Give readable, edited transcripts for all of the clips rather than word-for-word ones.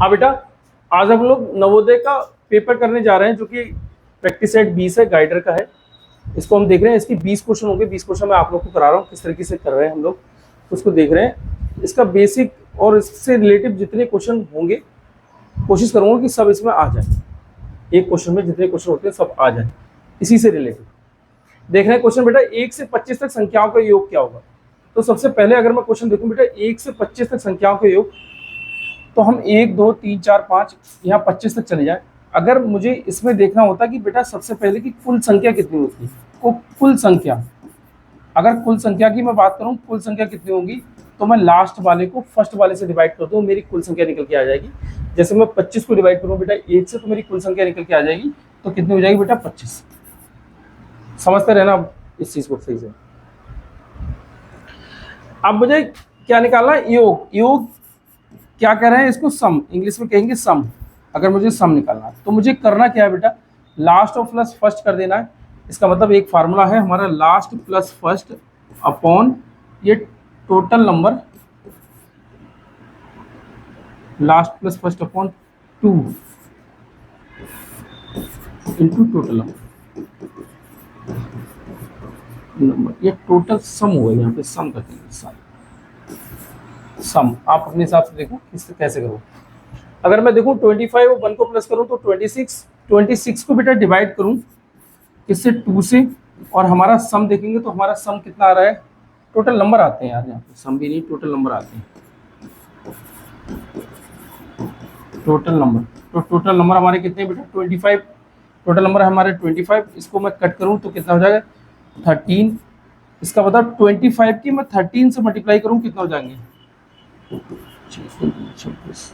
हाँ बेटा, आज हम लोग नवोदय का पेपर करने जा रहे हैं जो कि प्रैक्टिस सेट 20 है, गाइडर का है। इसको हम देख रहे हैं, इसकी 20 क्वेश्चन होंगे। 20 क्वेश्चन मैं आप लोग को करा रहा हूँ, किस तरीके से कर रहे हैं हम लोग उसको देख रहे हैं। इसका बेसिक और इससे रिलेटिव जितने क्वेश्चन होंगे कोशिश करूँगा कि सब इसमें आ जाए। एक क्वेश्चन में जितने क्वेश्चन होते हैं सब आ जाए इसी से रिलेटेड। देख रहे हैं क्वेश्चन बेटा, 1 से 25 तक संख्याओं का योग क्या होगा। तो सबसे पहले अगर मैं क्वेश्चन देखूं बेटा, 1 से 25 तक संख्याओं का योग, तो हम 1 2 3 4 5 यहाँ 25 तक चले जाए। अगर मुझे इसमें देखना होता कि बेटा सबसे पहले की कुल संख्या कितनी होती है, कुल संख्या, अगर कुल संख्या की मैं बात करूं कुल संख्या कितनी होगी, तो मैं लास्ट वाले को फर्स्ट वाले से डिवाइड कर दूं, मेरी कुल संख्या निकल के आ जाएगी। जैसे मैं 25 को डिवाइड करूं बेटा 1 से, तो मेरी कुल संख्या निकल के आ जाएगी। तो कितनी हो जाएगी बेटा 25। समझते रहना इस चीज को सही से। अब मुझे क्या निकालना है, योग। योग क्या कह रहे हैं इसको, सम, इंग्लिश में कहेंगे सम। अगर मुझे सम निकालना है तो मुझे करना क्या है बेटा, लास्ट और प्लस फर्स्ट कर देना है। इसका मतलब एक फार्मूला है हमारा, लास्ट प्लस फर्स्ट अपॉन ये total number, last plus first upon 2 into total number. ये टोटल सम हुआ, यहाँ पे सम करते हैं। सम आप अपने हिसाब से देखो किससे कैसे करो। अगर मैं देखूं 25 और 1 को प्लस करूं तो 26 को बेटा डिवाइड करूं किससे, 2 से, और हमारा सम देखेंगे तो हमारा सम कितना आ रहा है, टोटल नंबर आते हैं यार, यहाँ पे सम भी नहीं टोटल नंबर आते हैं। टोटल नंबर, तो टोटल नंबर हमारे कितने बेटा 25, टोटल नंबर हमारे 25। इसको मैं कट करूं तो कितना हो जाएगा 13। इसका मतलब 25 की मैं 13 से मल्टीप्लाई करूं कितना हो जाएंगे 325।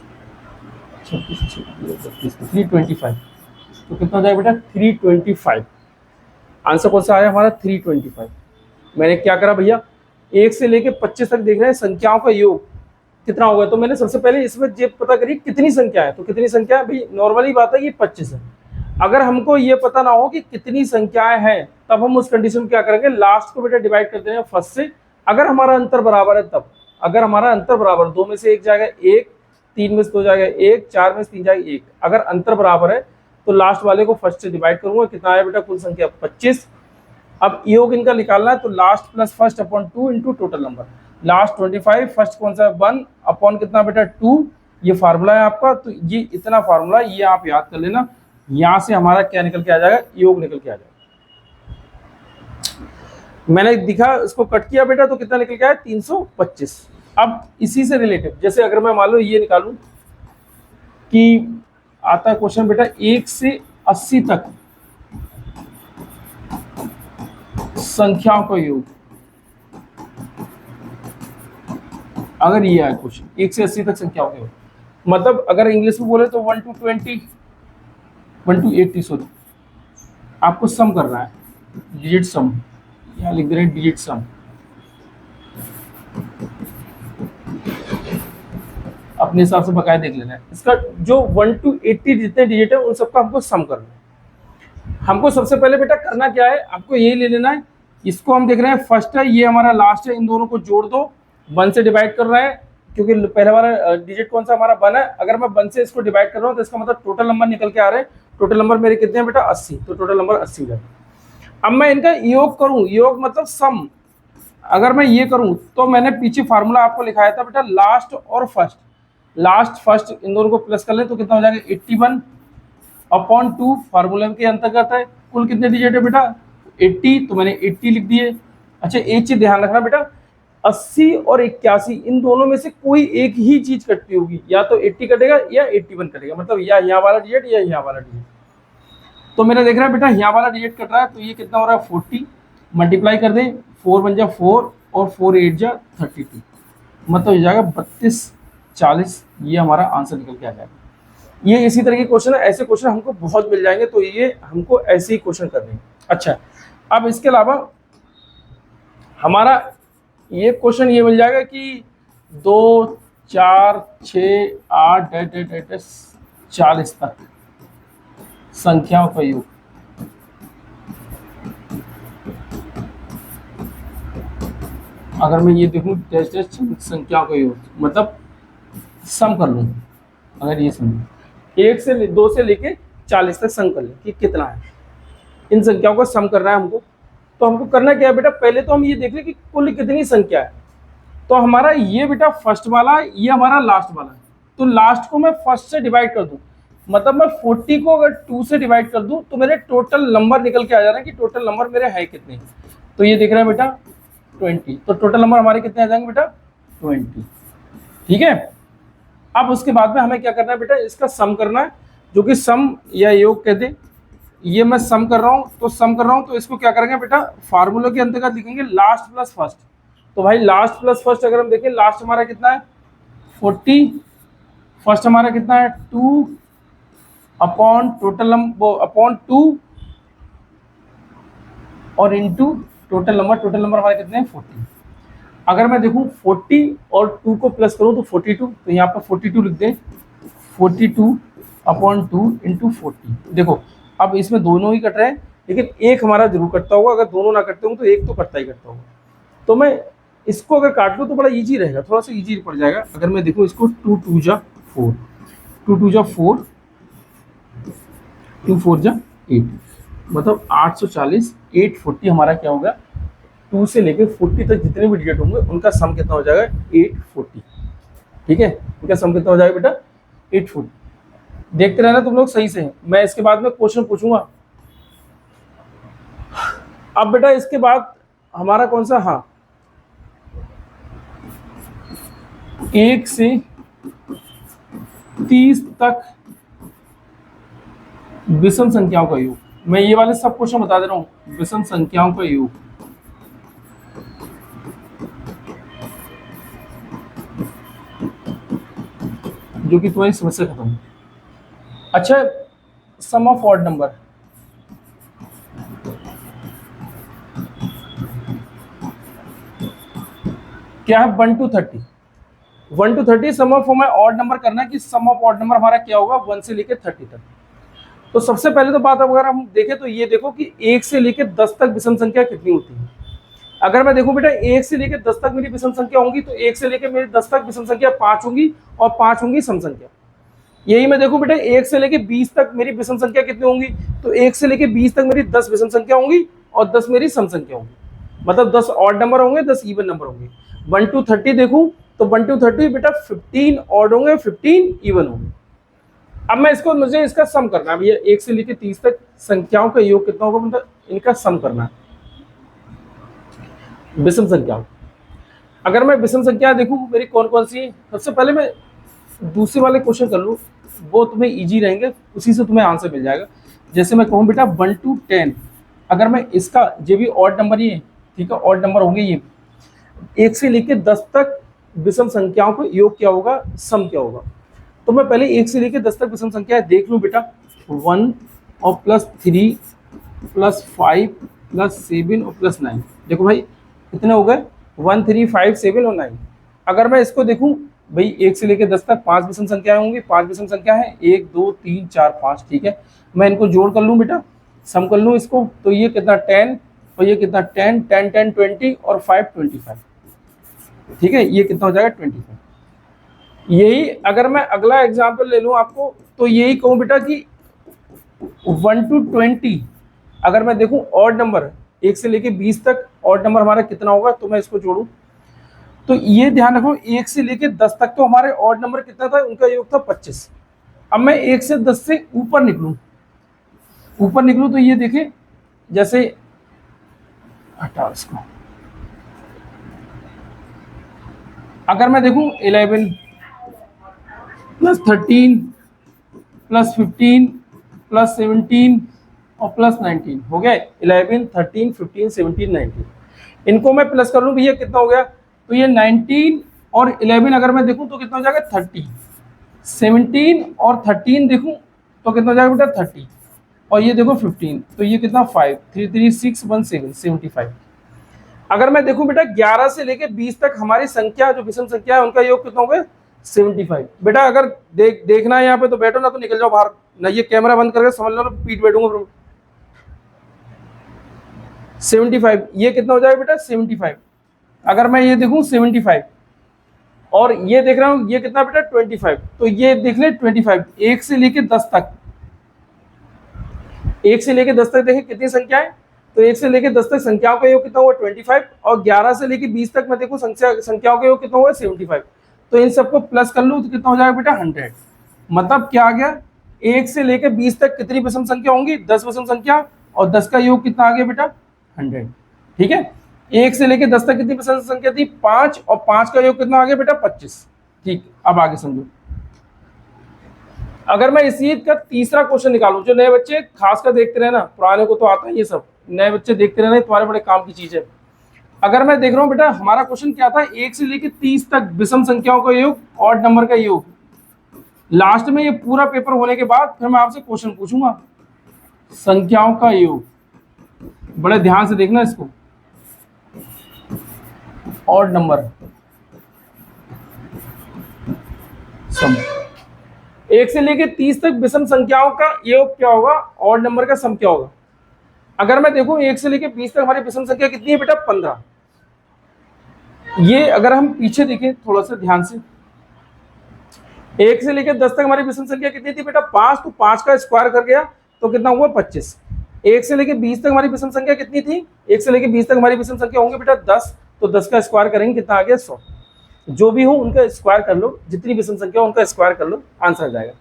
तो कितना हो जाएगा बेटा 325। आंसर कौन सा आया हमारा 325। मैंने क्या करा भैया, 1 से लेके 25 तक देख रहे हैं संख्याओं का योग कितना होगा। तो मैंने सबसे पहले इसमें ये पता करी कितनी संख्या है। तो कितनी संख्या है भाई, नॉर्मली बात है कि 25 है। अगर हमको ये पता ना हो कि कितनी संख्याएं हैं, तब हम उस कंडीशन में क्या करेंगे, लास्ट को बेटा डिवाइड कर देंगे फर्स्ट से। अगर हमारा अंतर बराबर है तब, अगर हमारा अंतर बराबर, 2 में से 1 जाएगा 1, 3 में से 2 जाएगा 1, 4 में से 3 जाएगा 1, अगर अंतर बराबर है तो लास्ट वाले को फर्स्ट से डिवाइड करूंगा। कितना आया बेटा कुल संख्या 25। अब योग इनका निकालना है, तो last plus first upon 2 into total number. Last 25, first कौन सा 1 अपॉन कितना बेटा 2। ये फार्मूला है आपका, तो ये इतना फार्मूला ये आप याद कर लेना। यहां से हमारा क्या निकल के आ जाएगा, योग निकल के आ जाएगा। मैंने दिखा इसको कट किया बेटा, तो कितना निकल के आया 325। अब इसी से रिलेटिव, जैसे अगर मैं मान लो ये निकालूं कि आता है क्वेश्चन बेटा 1 से 80 तक संख्याओं का योग, अगर ये आए क्वेश्चन 1 से 80 तक संख्याओं का योग, मतलब अगर इंग्लिश में बोले तो 1 to 20, 1 to 80 सॉरी, आपको सम करना है, डिजिट सम, यहाँ लिख दे रहे हैं डिजिट सम। अपने हिसाब से बकाया देख लेना है। इसका जो 1 to 80 जितने डिजिट है उन सबका हमको सम करना है। हमको सबसे पहले बेटा करना क्या है, आपको यही ले लेना है। इसको हम देख रहे हैं फर्स्ट है, ये हमारा लास्ट है, इन दोनों को जोड़ दो। 1 से डिवाइड कर रहे हैं क्योंकि पहले वाला डिजिट कौन सा हमारा 1 है। अगर मैं 1 से इसको डिवाइड कर रहा हूँ तो इसका मतलब टोटल नंबर निकल के आ रहे हैं। टोटल नंबर मेरे कितने हैं बेटा 80, तो टोटल नंबर 80 है। अब मैं इनका योग करूँ, योग मतलब सम, अगर मैं ये करूँ तो मैंने पीछे फार्मूला आपको लिखाया था बेटा, लास्ट और फर्स्ट, लास्ट फर्स्ट इन दोनों को प्लस कर ले तो कितना हो जाएगा 81 अपॉन 2, फार्मूले के अंतर्गत है। कुल कितने डिजिट है बेटा 80, तो मैंने 80 लिख दिए। अच्छा एक चीज ध्यान रखना बेटा, 80 और 81 इन दोनों में से कोई एक ही चीज कटती होगी, या तो 80 कटेगा या 81 कटेगा, मतलब या यहाँ वाला डिजिट या यहाँ वाला डिजिट। तो मेरा देख रहा है बेटा यहाँ वाला डिजिट कट रहा है, तो ये कितना हो रहा है 40, मल्टीप्लाई कर दें, 4 बन जा 4 और 4 8 जा 32, मतलब हो जाएगा 32 40। ये हमारा आंसर निकल के आ जाएगा। ये इसी तरह के क्वेश्चन है, ऐसे क्वेश्चन हमको बहुत मिल जाएंगे, तो ये हमको ऐसे ही क्वेश्चन करने हैं। अच्छा अब इसके अलावा हमारा ये क्वेश्चन ये मिल जाएगा कि 2 4 6 8 40 तक संख्याओं का योग। अगर मैं ये देखूं संख्याओं का योग मतलब सम कर लूं, अगर ये समझो 1 से 2 से लेके 40 तक सम कर ले कि कितना है, इन संख्याओं का सम करना है हमको। तो हमको करना क्या है बेटा, पहले तो हम ये देख लें कि कुल कितनी संख्या है। तो हमारा ये बेटा फर्स्ट वाला, ये हमारा लास्ट वाला है। तो लास्ट को मैं फर्स्ट से डिवाइड कर दूं, मतलब मैं 40 को अगर 2 से डिवाइड कर दूं तो मेरे टोटल नंबर निकल के आ जा रहे हैं कि टोटल नंबर मेरे है कितने। तो ये देख रहे हैं बेटा 20, तो टोटल नंबर हमारे कितने आ जाएंगे बेटा 20। ठीक है, अब उसके बाद में हमें क्या करना है बेटा, इसका सम करना है, जो कि सम या योग कहते हैं। ये मैं सम कर रहा हूँ, तो सम कर रहा हूँ तो इसको क्या करेंगे बेटा, फार्मूला के अंतर्गत लिखेंगे लास्ट प्लस फर्स्ट। तो भाई लास्ट प्लस फर्स्ट अगर हम देखें, लास्ट हमारा कितना है 40, फर्स्ट हमारा कितना है 2 अपॉन टोटल नंबर अपॉन 2 और इनटू टोटल नंबर हमारे कितने हैं 40। अगर मैं देखूं 40 और 2 को प्लस करूं तो 42, तो यहाँ पर 42 लिख दें, 42 अपॉन 2 इंटू 40। देखो अब इसमें दोनों ही कट रहे हैं, लेकिन एक हमारा जरूर कटता होगा, अगर दोनों ना कटते होंगे तो एक तो कटता ही कटता होगा। तो मैं इसको अगर काट लूँ तो बड़ा इजी रहेगा, थोड़ा सा इजी पड़ जाएगा। अगर मैं देखूँ इसको 2 2 जा 4, 2 2 जा 4, 2 4 जा 8, मतलब 840, 840 हमारा क्या होगा, 2 से लेकर 40 तक जितने भी डिजिट होंगे उनका सम कितना हो जाएगा 840। ठीक है, उनका सम कितना हो जाएगा बेटा 840। देखते रहना तुम लोग सही से, मैं इसके बाद में क्वेश्चन पूछूंगा। अब बेटा इसके बाद हमारा कौन सा, हाँ 1 से 30 तक विषम संख्याओं का योग। मैं ये वाले सब क्वेश्चन बता दे रहा हूं, विषम संख्याओं का योग। जो कि तुम्हारी समस्या खत्म। अच्छा, सम ऑफ ऑड नंबर, क्या है 1 to 30, 1 to 30 सम ऑफ हमें ऑड नंबर करना है कि सम ऑफ ऑड नंबर हमारा क्या होगा 1 से लेकर 30 तक। तो सबसे पहले तो बात अगर हम देखें तो ये देखो कि 1 से लेकर 10 तक विषम संख्या कितनी होती है। अगर मैं देखूं बेटा 1 से लेकर 10 तक मेरी विषम संख्या होंगी, तो 1 से लेकर मेरी 10 तक विषम संख्या 5 होंगी और 5 होंगी सम संख्या। यही मैं देखूं बेटा 1 से लेकर 20 तक मेरी विषम संख्या कितनी होंगी, तो 1 से लेकर 20 तक मेरी 10 विषम संख्या होंगी और 10 मेरी सम संख्या होंगी, मतलब 10 ऑड नंबर होंगे, 10 इवन नंबर होंगे। 1 to 30 देखूं तो 1 to 30 बेटा 15 ऑड होंगे, 15 इवन होंगे। अब मैं इसको, मुझे इसका सम करना है भैया, 1 से लेकर 30 तक संख्याओं का योग कितना होगा, मतलब इनका सम करना है विषम संख्याओं। अगर मैं विषम संख्या देखूं मेरी कौन कौन सी है, सबसे पहले मैं दूसरे वाले क्वेश्चन कर लूँ, वो तुम्हें इजी रहेंगे, उसी से तुम्हें आंसर मिल जाएगा। जैसे मैं कहूँ बेटा 1 to 10, अगर मैं इसका जो भी ऑड नंबर ये, ठीक है ऑड नंबर होंगे ये, 1 से लेकर 10 तक विषम संख्याओं को योग क्या होगा, सम क्या होगा। तो मैं पहले 1 से लेकर 10 तक विषम संख्या देख लूँ बेटा, 1 और +3 +5 +7 और +9। देखो भाई कितने हो गए 1 3 5 7 और 9। अगर मैं इसको देखूं भाई 1 से लेकर 10 तक 5 विषम संख्याएं होंगी, 5 विषम संख्या है 1 2 3 4 5। ठीक है, मैं इनको जोड़ कर लूं बेटा, सम कर लूं इसको, तो ये कितना 10 और ये कितना 10 10 10 20 और 5 25। ठीक है, ये कितना हो जाएगा 25। यही अगर मैं अगला एग्जाम्पल ले लूँ आपको, तो यही कहूँ बेटा कि 1 to 20 अगर मैं देखूं ऑड नंबर 1 से लेके 20 तक ऑड नंबर हमारा कितना होगा, तो मैं इसको जोड़ूं तो ये ध्यान रखो 1 से लेके 10 तक तो हमारे ऑड नंबर कितना था, उनका योग था 25। अब मैं 1 से 10 से ऊपर निकलूं तो ये देखिए, जैसे हटाओ इसको, अगर मैं देखूं 11 +13 +15 +17 और +19 हो गया 11 13 15 17 19। इनको मैं प्लस कर लूँ भैया कितना हो गया, तो ये 19 और 11 अगर मैं देखूं तो कितना हो जाएगा 30, 17 और 13 देखूं तो कितना हो जाएगा बेटा 30, और ये देखो 15, तो ये कितना 5 3 3 6 1 7 75। अगर मैं देखूं बेटा 11 से लेके 20 तक हमारी संख्या जो विषम संख्या है उनका योग कितना हो गया 75। बेटा अगर देखना है यहाँ पे तो बैठो, ना तो निकल जाओ बाहर, ना ये कैमरा बंद करके समझ लो पीठ बैठूंगा। 75 ये कितना हो जाएगा बेटा 75। अगर मैं ये देखूं 75 और ये देख रहा हूँ ये कितना बेटा 25, तो ये देख ले 25, 1 से लेके 10 तक, 1 से लेके 10 तक देखें कितनी संख्या है, तो 1 से लेके 10 तक संख्याओं का योग कितना हुआ 25, और 11 से लेके 20 तक मैं देखूं संख्याओं का योग कितना हुआ 75, तो इन सबको प्लस कर लूँ तो कितना हो जाएगा बेटा 100। मतलब क्या आ गया, 1 से लेके 20 तक कितनी विषम संख्या होंगी, 10 विषम संख्या, और 10 का योग कितना आ गया बेटा 100। ठीक है, 1 से लेके 10 तक कितनी विषम संख्या थी 5, और 5 का योग कितना आ गया बेटा 25। ठीक, अब आगे समझो। अगर मैं इसी का तीसरा क्वेश्चन निकालूं, जो नए बच्चे खासकर देखते रहे ना, पुराने को तो आता है ये सब, नए बच्चे देखते रहना, तुम्हारे बड़े काम की चीज है। अगर मैं देख रहा हूं बेटा हमारा क्वेश्चन क्या था, 1 से लेके 30 तक विषम संख्याओं का योग, ऑड नंबर का योग। लास्ट में ये पूरा पेपर होने के बाद फिर मैं आपसे क्वेश्चन पूछूंगा संख्याओं का योग, बड़े ध्यान से देखना इसको, ऑड नंबर सम। 1 से लेके 30 तक विषम संख्याओं का योग क्या होगा, ऑड नंबर का सम क्या होगा। अगर मैं देखूं 1 से लेके 20 तक हमारी विषम संख्या कितनी है बेटा 15। ये अगर हम पीछे देखें थोड़ा सा ध्यान से, 1 से लेकर 10 तक हमारी विषम संख्या कितनी थी बेटा 5, तो 5 का स्क्वायर कर गया तो कितना हुआ 25। 1 से लेकर 20 तक हमारी विषम संख्या कितनी थी, 1 से लेकर 20 तक हमारी विषम संख्या होंगे बेटा 10, तो 10 का स्क्वायर करेंगे कितना आ गया 100। जो भी हो उनका स्क्वायर कर लो, जितनी विषम संख्या उनका स्क्वायर कर लो, आंसर आ जाएगा।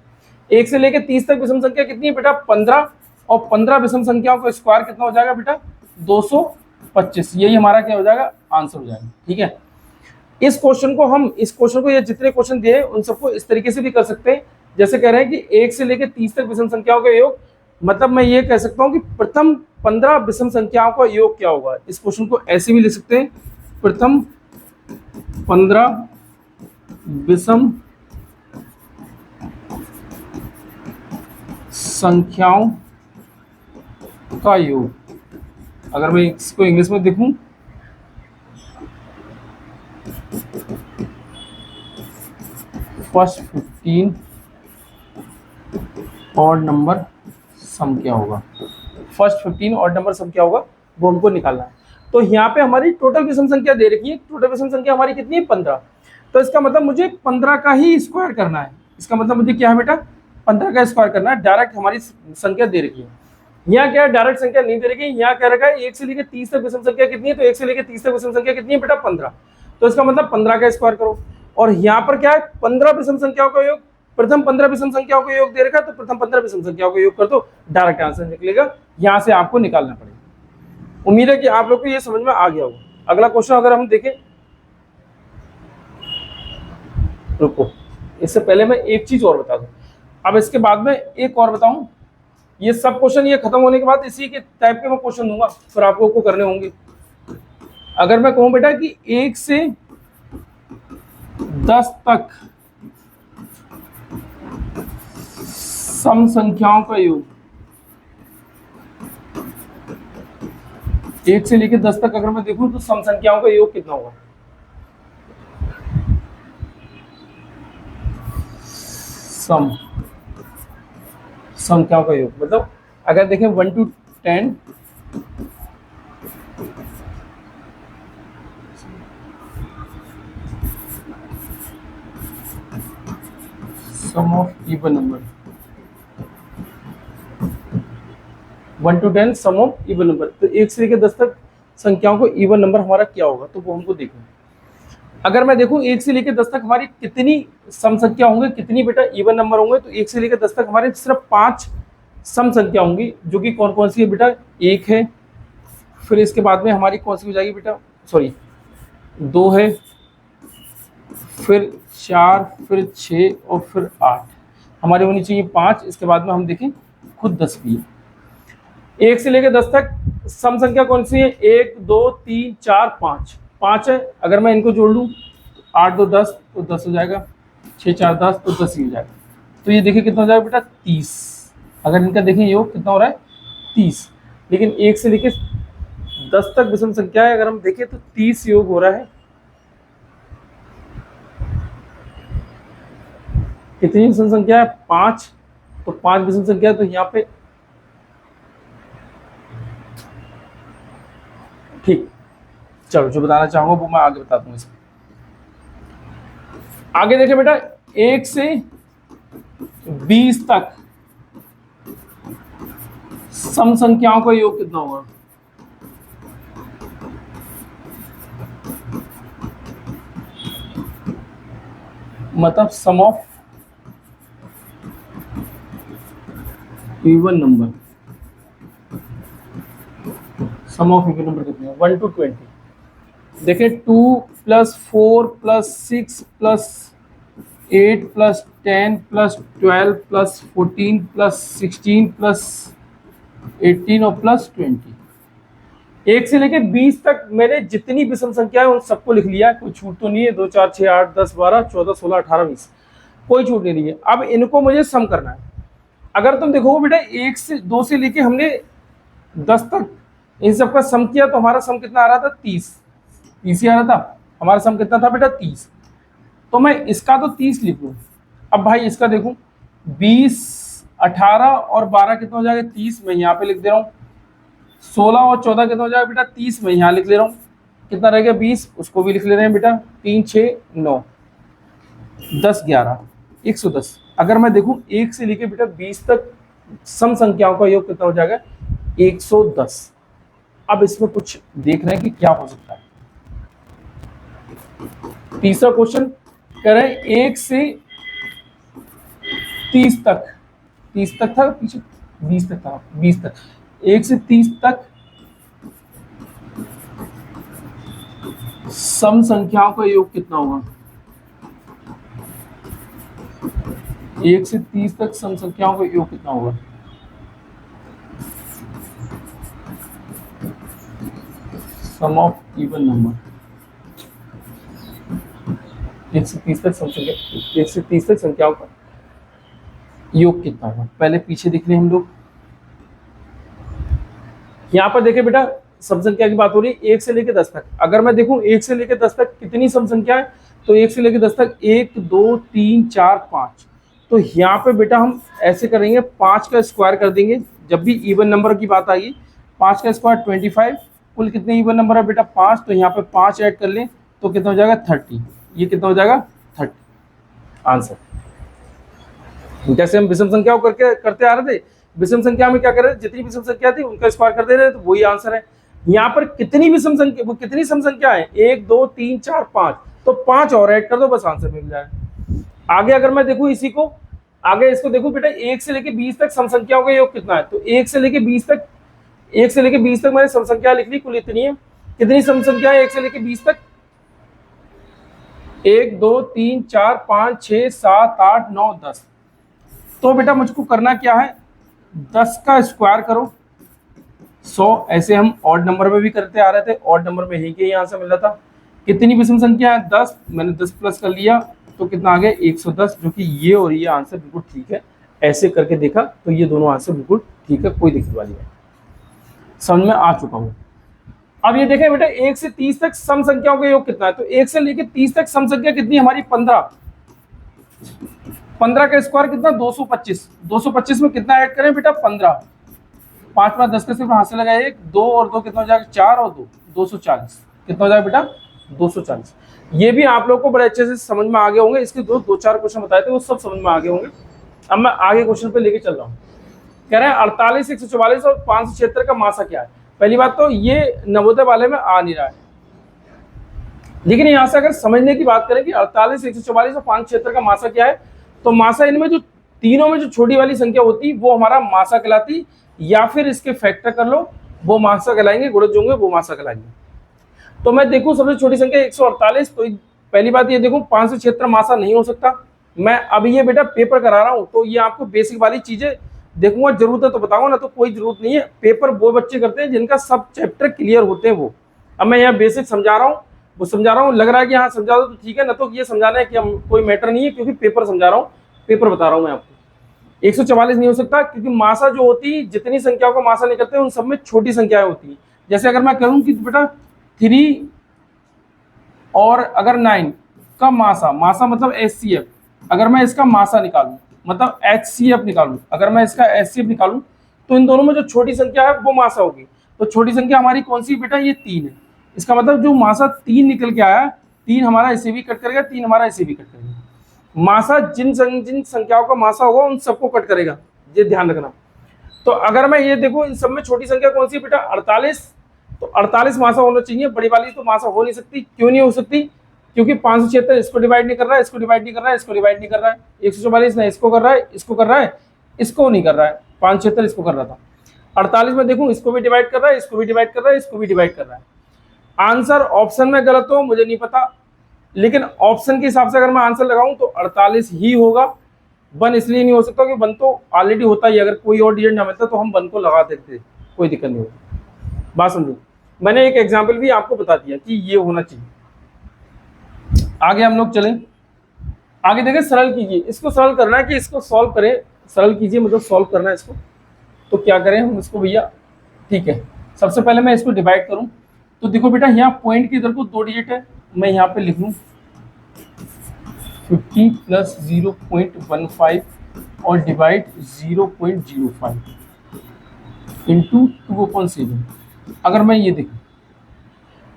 1 से लेकर 30 तक विषम संख्या कितनी है बेटा 15, और 15 विषम संख्याओं का स्क्वायर कितना हो जाएगा बेटा 225। यही हमारा क्या हो जाएगा आंसर हो जाएगा। ठीक है, इस क्वेश्चन को ये जितने क्वेश्चन दिए उन सबको इस तरीके से भी कर सकते हैं, जैसे कह रहे हैं कि 1 से लेकर 30 तक विषम संख्याओं का योग, मतलब मैं ये कह सकता हूं कि प्रथम 15 विषम संख्याओं का योग क्या होगा। इस क्वेश्चन को ऐसे भी लिख सकते हैं, प्रथम 15 विषम संख्याओं का योग। अगर मैं इसको इंग्लिश में देखूं, फर्स्ट 15 ऑड नंबर सम क्या होगा, फर्स्ट 15 ऑड नंबर सम क्या होगा वो हमको निकालना है। तो यहाँ पे हमारी टोटल विषम संख्या दे रखी है, टोटल विषम संख्या हमारी कितनी है 15, तो इसका मतलब मुझे 15 का ही स्क्वायर करना है। इसका मतलब मुझे क्या है बेटा 15 का स्क्वायर करना है। डायरेक्ट हमारी संख्या दे रखी है, यहाँ क्या है डायरेक्ट संख्या नहीं दे रखी, यहाँ क्या रखा है 1 से लेकर 30 तक विषम संख्या कितनी है, तो 1 से लेकर 30 तक विषम संख्या कितनी है बेटा 15, तो इसका मतलब 15 का स्क्वायर करो। और यहाँ पर क्या है 15 विषम संख्याओं का योग, प्रथम 15 विषम संख्याओं का योग दे रखा है, तो प्रथम 15 विषम संख्याओं का योग कर दो, डायरेक्ट आंसर निकलेगा। यहाँ से आपको निकालना पड़ेगा। उम्मीद है कि आप लोग को ये समझ में आ गया होगा। अगला क्वेश्चन अगर हम देखें, रुको इससे पहले मैं एक चीज और बता दूं, अब इसके बाद में एक और बताऊं, ये सब क्वेश्चन ये खत्म होने के बाद इसी के टाइप के मैं क्वेश्चन दूंगा, फिर आपको को करने होंगे। अगर मैं कहूं बेटा कि 1 से 10 तक सम संख्याओं का योग, 1 से लेकर 10 तक अगर मैं देखूं तो सम संख्याओं का योग कितना होगा, सम संख्याओं का योग, मतलब अगर देखें 1 to 10 sum of even number, 1 to 10 sum of even number, तो 1 से लेकर 10 तक संख्याओं को इवन नंबर हमारा क्या होगा, तो वो हमको देखना है। अगर मैं देखूं 1 से लेकर 10 तक हमारी कितनी सम संख्या होंगे, कितनी बेटा इवन नंबर होंगे, तो 1 से लेकर 10 तक हमारे सिर्फ 5 सम संख्या होंगी, जो कि कौन कौन सी है बेटा 1 है, फिर इसके बाद में हमारी कौन सी हो जाएगी बेटा, सॉरी 2 है, फिर 4, फिर 6 और फिर 8, हमारी होनी चाहिए 5। इसके बाद में हम देखें खुद 10 भी है। 1 से लेकर 10 तक सम संख्या कौन सी है, 1 2 3 4 5 है। अगर मैं इनको जोड़ लूँ 8 2 10 तो 10 हो जाएगा, 6 4 10 तो 10 ही हो जाएगा। तो ये देखिए कितना हो जाएगा बेटा 30। अगर इनका देखें योग कितना हो रहा है 30, लेकिन 1 से लेकर 10 तक विषम संख्या है, अगर हम देखें तो 30 योग हो रहा है। कितनी विषम संख्या है 5, तो 5 विषम संख्या है, तो यहाँ पे ठीक। चलो जो बताना चाहूंगा वो मैं आगे बता दूंगा इसमें। आगे देखें बेटा, 1 से 20 तक सम संख्याओं का योग कितना होगा? मतलब sum of even number, sum of even number कितने हैं? 1 to 20। देखें 2 + 4 + 6 + 8 + 10 + 12 + 14 + 16 + 18 और +20। 1 से लेके 20 तक मैंने जितनी विषम संख्या है उन सबको लिख लिया, कोई छूट तो नहीं है। 2 4 6 8 10 12 14 16 18 20, कोई छूट नहीं है। अब इनको मुझे सम करना है। अगर तुम देखो बेटा 1 से 2 से लेके हमने 10 तक इन सबका सम किया तो हमारा सम कितना आ रहा था? 30 ही आ रहा था। हमारा सम कितना था बेटा? 30। तो मैं इसका तो 30 लिख लूँ। अब भाई इसका देखूं, 20 18 और 12 कितना हो जाएगा? 30। मैं यहाँ पे लिख दे रहा हूँ। 16 और 14 कितना हो जाएगा बेटा? 30। मैं यहाँ लिख ले रहा हूँ। कितना रह गया? 20। उसको भी लिख ले रहे हैं बेटा। 3 6 9 10 11 110। अगर मैं देखूं 1 से लेके बेटा 20 तक सम संख्याओं का योग कितना हो जाएगा? 110। अब इसमें कुछ देख रहे हैं कि क्या हो सकता है। तीसरा क्वेश्चन कह रहे हैं 1 से 30 तक, 30 तक था पीछे, 20 तक था, 20 तक, 1 से 30 तक सम संख्याओं का योग कितना होगा? 1 से 30 तक सम संख्याओं का योग कितना होगा? सम ऑफ इवन नंबर। 1 से 30 तक सम संख्या, 1 से 30 तक संख्याओं का योग कितना होगा? पहले पीछे देख लें हम लोग। यहाँ पर देखें बेटा, सम संख्या की बात हो रही है 1 से लेकर 10 तक। अगर मैं देखूं 1 से लेकर 10 तक कितनी सम संख्या है, तो 1 से लेकर 10 तक 1 2 3 4 5। तो यहाँ पे बेटा हम ऐसे करेंगे, 5 का स्क्वायर कर देंगे। जब भी इवन नंबर की बात आएगी, 5 का स्क्वायर 25। कुल कितने इवन नंबर है बेटा? 5। तो यहाँ पे 5 ऐड कर लें तो कितना हो जाएगा? 30। ये कितना हो जाएगा? 30 आंसर। जैसे हम विषम संख्या को करते आ रहे थे, विषम संख्या में क्या कर रहे थे? जितनी विषम संख्या थी उनका स्क्वायर कर दे रहे थे, तो वही आंसर है। यहाँ पर कितनी विषम संख्या, वो कितनी सम संख्या है? 1 2 3 4 5। तो 5 और ऐड कर दो, बस आंसर मिल जाएगा। आगे अगर मैं देखूं इसी को, आगे इसको देखूं बेटा, 1 से लेके 20 तक सम संख्याओं का योग कितना है? तो 1 से लेके 20 तक, 1 से लेके 20 तक मैंने सम संख्या लिख ली, कुल इतनी है। कितनी सम संख्या है 1 से लेके 20 तक? 1 2 3 4 5 6 7 8 9 10। तो बेटा मुझको करना क्या है? 10 का स्क्वायर करो 100। ऐसे हम ऑड नंबर में भी करते आ रहे थे, ऑड नंबर में ही के यहाँ से मिल रहा था। कितनी विषम संख्या है? 10। मैंने 10 प्लस कर लिया तो कितना आ गया? 110, जो कि ये और ये आंसर बिल्कुल ठीक है। ऐसे करके देखा तो ये दोनों आंसर बिल्कुल ठीक है, कोई दिक्कत वाली नहीं। समझ में आ चुका हूँ। अब ये देखें बेटा, 1 से 30 तक सम संख्याओं का योग कितना है? तो 1 से लेकर 30 तक सम संख्या कितनी हमारी? 15। 15 का स्क्वायर कितना? 225। 225 में कितना ऐड करें बेटा? 15। 5 5 10 का सिर्फ हाथ से लगाए, 1 2 और 2 कितना हो जाएगा? 4 और 2 240। कितना हो जाएगा बेटा? 240। ये भी आप लोग को बड़े अच्छे से समझ में आ गए होंगे। इसके दो चार क्वेश्चन बताए थे, वो सब समझ में आ गए होंगे। अब मैं आगे क्वेश्चन पे लेके चल रहा हूँ। कह रहे हैं 48 144 और 576 का मासा क्या है? पहली बात तो ये नवोदय वाले में आ नहीं रहा है, लेकिन यहाँ से अगर समझने की बात करें कि 48 144 और 576 का मासा क्या है, तो मासा इनमें जो तीनों में जो छोटी वाली संख्या होती वो हमारा मासा कहलाती, या फिर इसके फैक्टर कर लो वो मासा कहलाएंगे, गुणज होंगे वो मासा कहलाएंगे। तो मैं देखूं सबसे छोटी संख्या 148, तो पहली बात ये देखूं 576 मासा नहीं हो सकता। मैं अभी ये बेटा पेपर करा रहा हूं, तो ये आपको बेसिक वाली चीजें देखूंगा, जरूरत है तो बताऊंगा, ना तो कोई जरूरत नहीं है। पेपर वो बच्चे करते हैं जिनका सब चैप्टर क्लियर होते हैं वो। अब मैं यहाँ बेसिक समझा रहा हूँ, वो समझा रहा हूँ, लग रहा है कि हाँ समझा दो तो ठीक है, ना तो ये समझाना है कि हम कोई मैटर नहीं है, क्योंकि पेपर समझा रहा हूँ, पेपर बता रहा हूँ मैं आपको। 144 नहीं हो सकता, क्योंकि मासा जो होती है, जितनी संख्याओं का मासा निकलते हैं उन सब में छोटी संख्याएं होती हैं। जैसे अगर मैं कहूँ कि बेटा 3 और अगर 9 का मासा, मासा मतलब HCF, अगर मैं इसका मासा निकालूं मतलब HCF निकालूं, अगर मैं इसका HCF निकालूं, तो इन दोनों में जो छोटी संख्या है वो मासा होगी। तो छोटी संख्या हमारी कौन सी बेटा? ये 3 है। इसका मतलब जो मासा 3 निकल के आया, 3 हमारा इसे भी कट करेगा, 3 हमारा इसे भी कट करेगा। मासा जिन संख्याओं का मासा होगा उन सबको कट करेगा, ये ध्यान रखना। तो अगर मैं ये देखूं इन सब में छोटी संख्या कौन सी है बेटा 48, तो 48 मासा होना चाहिए, बड़ी वाली तो मासा हो नहीं सकती। क्यों नहीं हो सकती? क्योंकि 576 इसको डिवाइड नहीं कर रहा है, इसको डिवाइड नहीं कर रहा है, इसको डिवाइड नहीं कर रहा है। 144 ना इसको कर रहा है, इसको कर रहा है, इसको नहीं कर रहा है। 576 इसको कर रहा था। 48 में देखूं इसको भी डिवाइड कर रहा है, इसको भी डिवाइड कर रहा है, इसको भी डिवाइड कर रहा है। आंसर ऑप्शन में गलत हो मुझे नहीं पता, लेकिन ऑप्शन के हिसाब से अगर मैं आंसर लगाऊं तो 48 ही होगा। 1 इसलिए नहीं हो सकता कि 1 तो ऑलरेडी होता ही, अगर कोई और डिजिट ना मिलता तो हम 1 को लगा देते, कोई दिक्कत नहीं होती। बात समझो, मैंने एक एग्जाम्पल भी आपको बता दिया कि ये होना चाहिए। आगे हम लोग चलें, आगे देखें, सरल कीजिए। इसको सरल करना है कि इसको सॉल्व करें, सरल कीजिए मतलब सॉल्व करना है इसको। तो क्या करें हम इसको भैया, ठीक है, सबसे पहले मैं इसको डिवाइड करूं। तो देखो बेटा यहाँ पॉइंट की इधर को 2 डिजिट है, मैं यहाँ पे लिख लूँ 50 प्लस 0.15 और डिवाइड 0.05 इंटू 2/7। अगर मैं ये देखूं,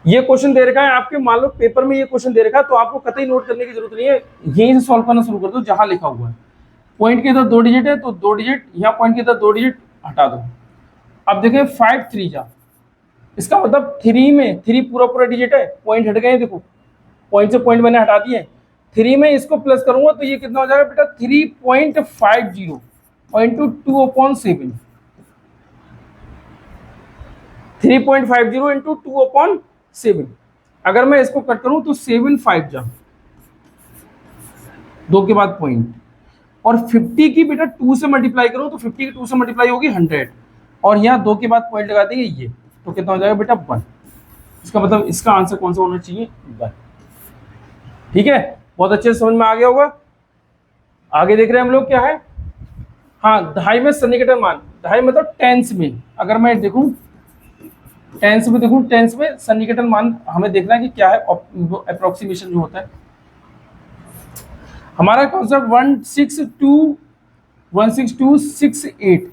ये क्वेश्चन दे रखा है आपके, मान लो पेपर में ये क्वेश्चन दे रखा है, तो आपको कतई नोट करने की जरूरत नहीं है, यहीं से सॉल्व करना शुरू कर दो जहां लिखा हुआ है। पॉइंट के इधर 2 डिजिट है तो 2 डिजिट, यहाँ पॉइंट के इधर 2 डिजिट हटा दो। अब देखें 5 3 जा, इसका मतलब 3 में 3 पूरा पूरा डिजिट है, पॉइंट हट गए, देखो पॉइंट से पॉइंट मैंने हटा दिए। 3 में इसको प्लस करूंगा तो ये कितना हो जाएगा बेटा 3.50 और इंटू 2/7, 3.50 इंटू 2/7। अगर मैं इसको कट करूं तो 7 5 जा, 2 के बाद पॉइंट, और 50 की बेटा 2 से मल्टीप्लाई करूं तो 50 की 2 से मल्टीप्लाई होगी 100, और यहाँ 2 के बाद पॉइंट लगा देंगे ये, तो कितना हो जाएगा बेटा 1। इसका मतलब इसका आंसर कौन सा होना चाहिए 1। ठीक है, बहुत अच्छे से समझ में आ गया होगा। आगे देख रहे हैं हम लोग क्या है, हाँ दहाई में सन्निकटन मान, दहाई मतलब टेंस में, अगर मैं देखूं टेंस में, देखूं टेंस में सन्निकटन मान हमें देखना है कि क्या है, अप्रोक्सीमेशन जो होता है हमारा कॉन्सेप्ट 16268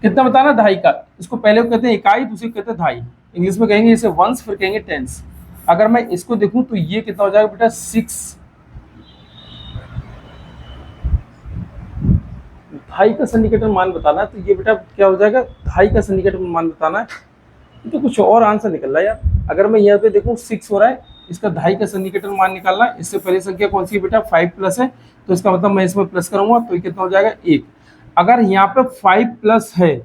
कितना बताना दहाई का। इसको पहले को कहते हैं इकाई, दूसरे को कहते हैं दहाई, इंग्लिश में कहेंगे इसे वंस, फिर कहेंगे टेंस। अगर मैं इसको देखूं तो ये कितना हो जाएगा बेटा 6, दहाई का सन्निकटन मान बताना है, तो ये बेटा क्या हो जाएगा दहाई का सन्निकटन मान बताना है। तो कुछ और आंसर निकल रहा है यार। अगर मैं यहाँ पे देखूं 6 हो रहा है, इसका दहाई का सन्निकटन मान निकालना है। इससे पहले संख्या कौन सी है बेटा 5 प्लस है, तो इसका मतलब मैं इसमें प्लस करूंगा तो ये कितना हो जाएगा 1। अगर यहाँ पे 5 प्लस है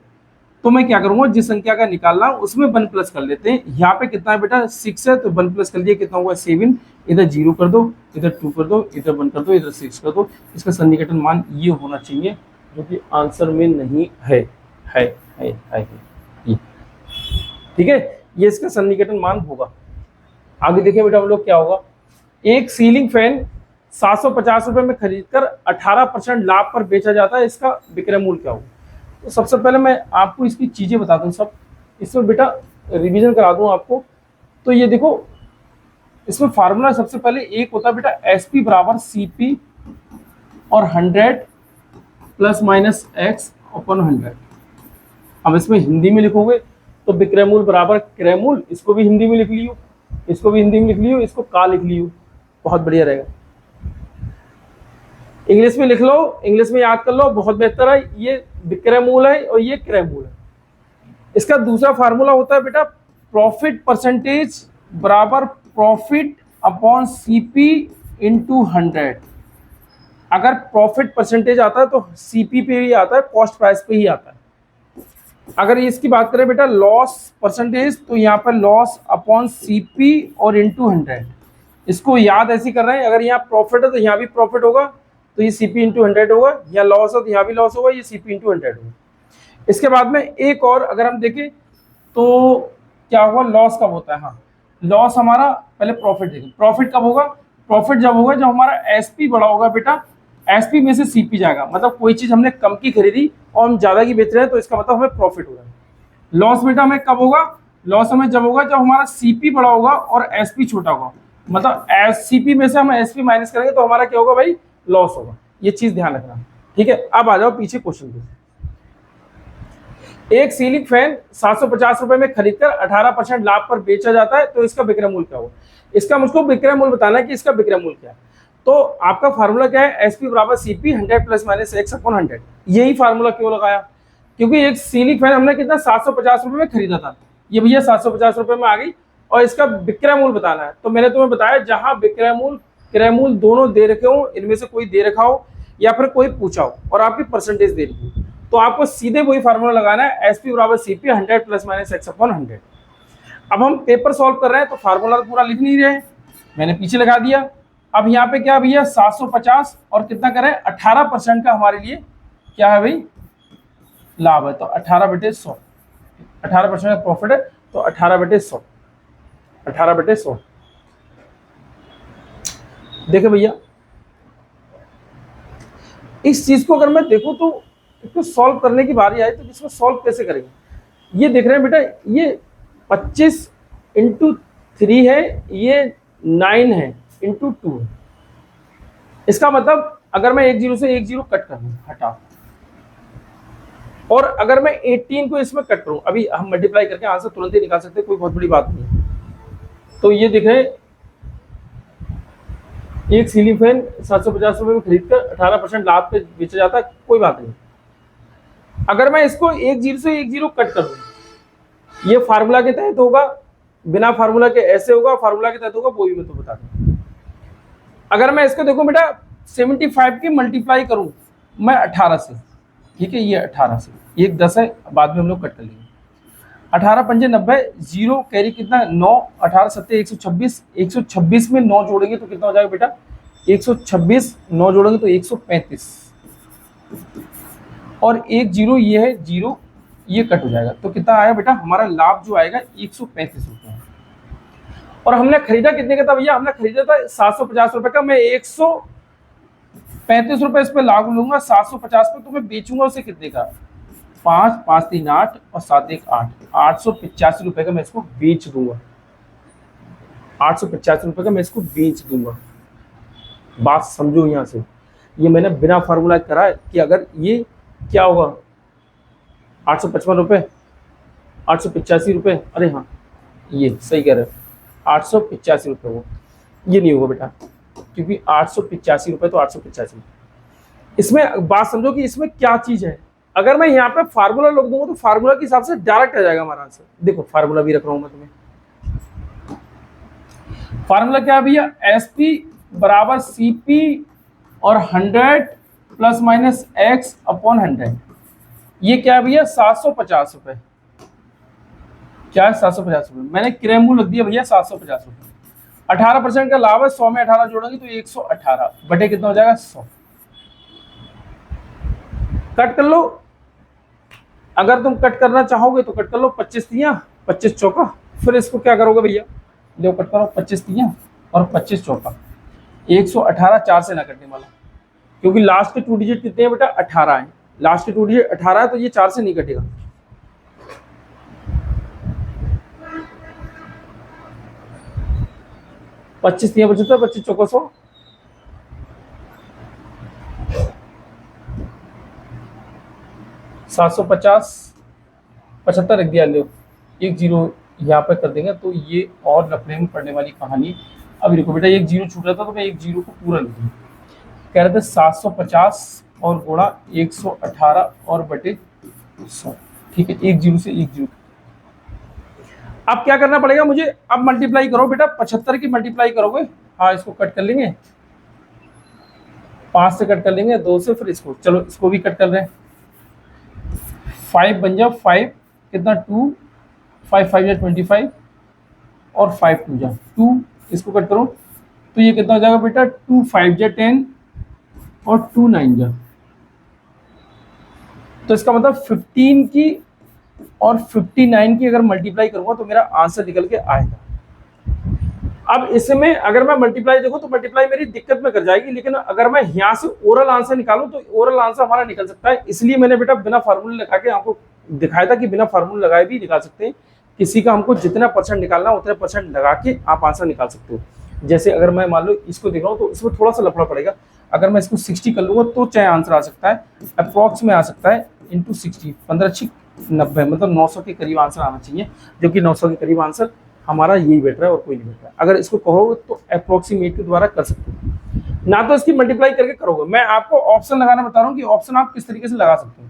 तो मैं क्या करूंगा, जिस संख्या का निकालना उसमें 1 प्लस कर लेते हैं। यहाँ पे कितना है बेटा 6 है, तो 1 प्लस कर दिया, कितना हुआ 7। इधर 0 कर दो, इधर 2 कर दो, इधर 1 कर दो, इधर 6 कर दो। इसका सन्निकटन मान ये होना चाहिए, जो कि आंसर में नहीं है, ये। ठीक है, ये इसका सन्निकटन मान होगा। आगे देखिए बेटा हम लोग क्या होगा, एक सीलिंग फैन 750 रुपए में खरीदकर 18% लाभ पर बेचा जाता है, इसका विक्रय मूल्य क्या होगा। तो सबसे पहले मैं आपको इसकी चीजें बता दूं, सब इसमें बेटा रिवीजन करा दूं आपको। तो ये देखो इसमें फार्मूला सबसे पहले एक होता है बेटा SP बराबर CP और 100 प्लस माइनस x अपन 100। अब इसमें हिंदी में लिखोगे तो विक्रय मूल्य बराबर क्रय मूल्य, इसको भी हिंदी में लिख लियो, इसको भी हिंदी में लिख लियो, इसको का लिख लियो, बहुत बढ़िया रहेगा। इंग्लिश में लिख लो, इंग्लिश में याद कर लो, बहुत बेहतर है। ये विक्रय मूल्य है और ये क्रय मूल्य है। इसका दूसरा फार्मूला होता है बेटा प्रॉफिट परसेंटेज बराबर प्रॉफिट अपॉन CP इंटू 100। अगर प्रॉफिट परसेंटेज आता है तो CP पे ही आता है, कॉस्ट प्राइस पे ही आता है। अगर इसकी बात करें बेटा लॉस परसेंटेज, तो यहाँ पर लॉस अपॉन CP और इंटू 100। इसको याद ऐसे कर रहे हैं, अगर यहाँ प्रॉफिट है तो यहाँ भी प्रॉफिट होगा, तो ये CP इंटू 100 होगा, या लॉस है तो यहाँ भी लॉस होगा, ये CP इंटू 100 होगा। इसके बाद में एक और अगर हम देखें तो क्या होगा, लॉस कब होता है, हाँ लॉस हमारा, पहले प्रॉफिट देखें, प्रॉफिट कब होगा, प्रॉफिट जब होगा जब हमारा SP बड़ा होगा बेटा, SP में से CP जाएगा, मतलब कोई चीज हमने कम की खरीदी और हम ज्यादा की बेच रहे हैं, तो इसका मतलब हमें प्रॉफिट होगा। लॉस बेटा हमें कब होगा, लॉस हमें जब होगा जब हमारा CP बड़ा होगा और SP छोटा होगा, मतलब CP में से हम SP माइनस करेंगे तो हमारा क्या होगा भाई, लॉस होगा। ये चीज ध्यान रखना, ठीक है। अब आ जाओ पीछे क्वेश्चन पे। एक सीलिंग फैन 750 रुपए में खरीदकर 18% लाभ पर बेचा जाता है, तो इसका विक्रय मूल्य क्या होगा। इसका मुझको विक्रय मूल्य बताना है कि इसका विक्रय मूल्य क्या है। तो आपका फार्मूला क्या है, एस पी बराबर C P 100 plus minus X upon 100। यही फार्मूला क्यों लगाया, क्योंकि एक सीलिंग फैन हमने कितना 750 रुपये में खरीदा था, ये भैया 750 रुपये में आ गई, और इसका विक्रय मूल्य बताना है। तो मैंने तुम्हें बताया जहां विक्रय मूल्य क्रय मूल्य दोनों दे रखे हो, इनमें से कोई दे रखा हो या फिर कोई पूछा हो और आपकी परसेंटेज दे रखी हो, तो आपको सीधे वही फार्मूला लगाना है, एस पी बराबर C P 100 plus minus X upon 100। अब हम पेपर सॉल्व कर रहे हैं तो फार्मूला तो पूरा लिख नहीं रहे, मैंने पीछे लगा दिया। अब यहाँ पे क्या भैया 750 और कितना करें 18% का हमारे लिए क्या है भाई लाभ है, तो 18/100, 18% का प्रॉफिट है, तो 18/100, 18/100। देखो भैया इस चीज को अगर मैं देखूं तो इसको सॉल्व करने की बारी आई, तो इसको सॉल्व कैसे करेंगे, ये देख रहे हैं बेटा, ये 25 इंटू 3 है, ये 9 है इंटू 2 है। इसका मतलब अगर मैं एक जीरो से एक जीरो कट कर दूं, हटा, और अगर मैं 18 को इसमें कट करूं, अभी हम मल्टीप्लाई करके आंसर तुरंत ही निकाल सकते हैं, कोई बहुत बड़ी बात नहीं है। तो ये देख रहे हैं एक सीलिंग फैन 750 रुपये में खरीद कर 18% लाभ पे बेचा जाता है, कोई बात नहीं। अगर मैं इसको एक जीरो से एक जीरो कट कर दूं, ये फार्मूला के तहत होगा, बिना फार्मूला के ऐसे होगा, फार्मूला के तहत होगा, वो भी मैं तो बता दूं। अगर मैं इसको देखो बेटा 75 की मल्टीप्लाई करूं मैं 18 से, ठीक है, ये 18 से, एक 10 है, बाद में हम लोग कट कर लेंगे, 18 पंजे 90, जीरो कैरी कितना 9, 18 सत्ते 126, 126 में 9 जोड़ेंगे तो कितना हो जाएगा बेटा 126, 9 जोड़ेंगे तो 135, और एक जीरो ये है जीरो, ये कट हो जाएगा, तो कितना आया बेटा हमारा लाभ जो आएगा 135 रुपये। और हमने खरीदा कितने का था भैया, हमने खरीदा था 750 रुपये का, मैं 135 रुपये इस पे लागू लूंगा 750 पे, तो मैं बेचूंगा उसे कितने का 5, 5 3 8 और 7 1 8, 885 रुपये का मैं इसको बेच दूंगा, 885 रुपये का मैं इसको बेच दूंगा। बात समझो यहाँ से, ये मैंने बिना फार्मूला करा है कि अगर ये क्या होगा 855 रुपये, 885 रुपये, अरे हाँ ये सही कह रहे हो 885 रुपये हो, ये नहीं होगा बेटा, क्योंकि 885 रुपये तो 885। इसमें बात समझो कि इसमें क्या चीज है, अगर मैं यहाँ पे फार्मूला लग दूंगा तो फार्मूला के हिसाब से डायरेक्ट आ जाएगा हमारा आंसर। देखो फार्मूला भी रख रहा हूं मैं तुम्हें, फार्मूला क्या है भैया, एस पी बराबर सी पी और 100 प्लस माइनस एक्स अपॉन 100। ये क्या है भैया 750 रुपये, क्या है 750 रुपये, मैंने क्रय मूल्य रख दिया भैया 750 रुपये, 18% का लाभ है, 100 में 18 जोड़ेंगे तो 118 बटे कितना हो जाएगा 100, कट कर लो, अगर तुम कट करना चाहोगे तो कट कर लो, 25 तियां 25 चौका, फिर इसको क्या करोगे भैया, देखो कट करो 25 तियां और 25 चौका, 118, 4 से ना कटने वाला, क्योंकि लास्ट के 2 डिजिट कितने हैं बेटा 18 है, लास्ट के 2 डिजिट 18 है, तो ये 4 से नहीं कटेगा। पच्चीस तियां 75, 25 चौका 100, 750, 75 रख दिया, लो एक जीरो यहाँ पे कर देंगे, तो ये और लफड़े में पड़ने वाली कहानी। अब देखो बेटा एक जीरो छूट रहा था तो मैं एक जीरो को पूरा लिख दूँ, कह रहे थे 750 और गुणा 118 और बटे 100, ठीक है, एक जीरो से एक जीरो। अब क्या करना पड़ेगा मुझे, अब मल्टीप्लाई करो बेटा, 75 की मल्टीप्लाई करोगे, हाँ इसको कट कर लेंगे, 5 से कट कर लेंगे, 2 से, फिर इसको, चलो इसको भी कट कर रहे हैं, 5 बन जाओ 5 कितना 2, 5 5 जा 25 और 5 2 जा 2, इसको कट करो तो ये कितना हो जाएगा बेटा 2 5 जा 10 और 2 9 जा, तो इसका मतलब 15 की और 59 की अगर मल्टीप्लाई करूंगा तो मेरा आंसर निकल के आएगा। अब इसमें अगर मैं मल्टीप्लाई देखूं तो मल्टीप्लाई मेरी दिक्कत में कर जाएगी, लेकिन अगर मैं यहाँ से ओरल आंसर निकालूं तो ओरल आंसर हमारा निकल सकता है, इसलिए मैंने बेटा बिना फार्मूले लगा के आपको दिखाया था कि बिना फार्मूले लगाए भी निकाल सकते हैं, किसी का हमको जितना परसेंट निकालना उतना परसेंट लगा के आप आंसर निकाल सकते हो। जैसे अगर मैं मान लो इसको देख रहा हूँ तो इसमें थोड़ा सा लफड़ा पड़ेगा, अगर मैं इसको 60 कर लूंगा तो चाहे आंसर आ सकता है, अप्रॉक्स में आ सकता है इंटू 60, 15 90, मतलब 900 के करीब आंसर आना चाहिए, जो कि 900 के करीब आंसर हमारा यही बैठ रहा है और कोई नहीं बैठ रहा है। अगर इसको कहो तो अप्रोक्सीमेट के द्वारा कर सकते हो। ना तो इसकी मल्टीप्लाई करके करोगे, मैं आपको ऑप्शन लगाना बता रहा हूँ कि ऑप्शन आप किस तरीके से लगा सकते हो।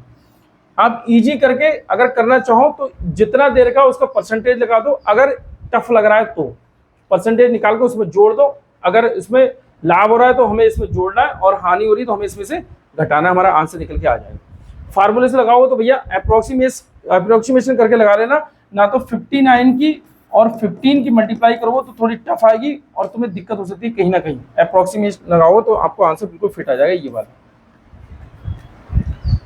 आप इजी करके अगर करना चाहो तो जितना देर का उसका परसेंटेज लगा दो, अगर टफ लग रहा है तो परसेंटेज निकाल के उसमें जोड़ दो, अगर इसमें लाभ हो रहा है तो हमें इसमें जोड़ना है, और हानि हो रही है तो हमें इसमें से घटाना है, हमारा आंसर निकल के आ जाएगा। फार्मूले से लगाओ तो भैया अप्रोक्सीमेशन करके लगा लेना, ना तो 59 की और 15 की मल्टीप्लाई करोगे तो थोड़ी टफ आएगी और तुम्हें दिक्कत हो सकती है कहीं ना कहीं। अप्रोक्सीमेशन लगाओ तो आपको आंसर बिल्कुल फिट आ जाएगा। ये वाला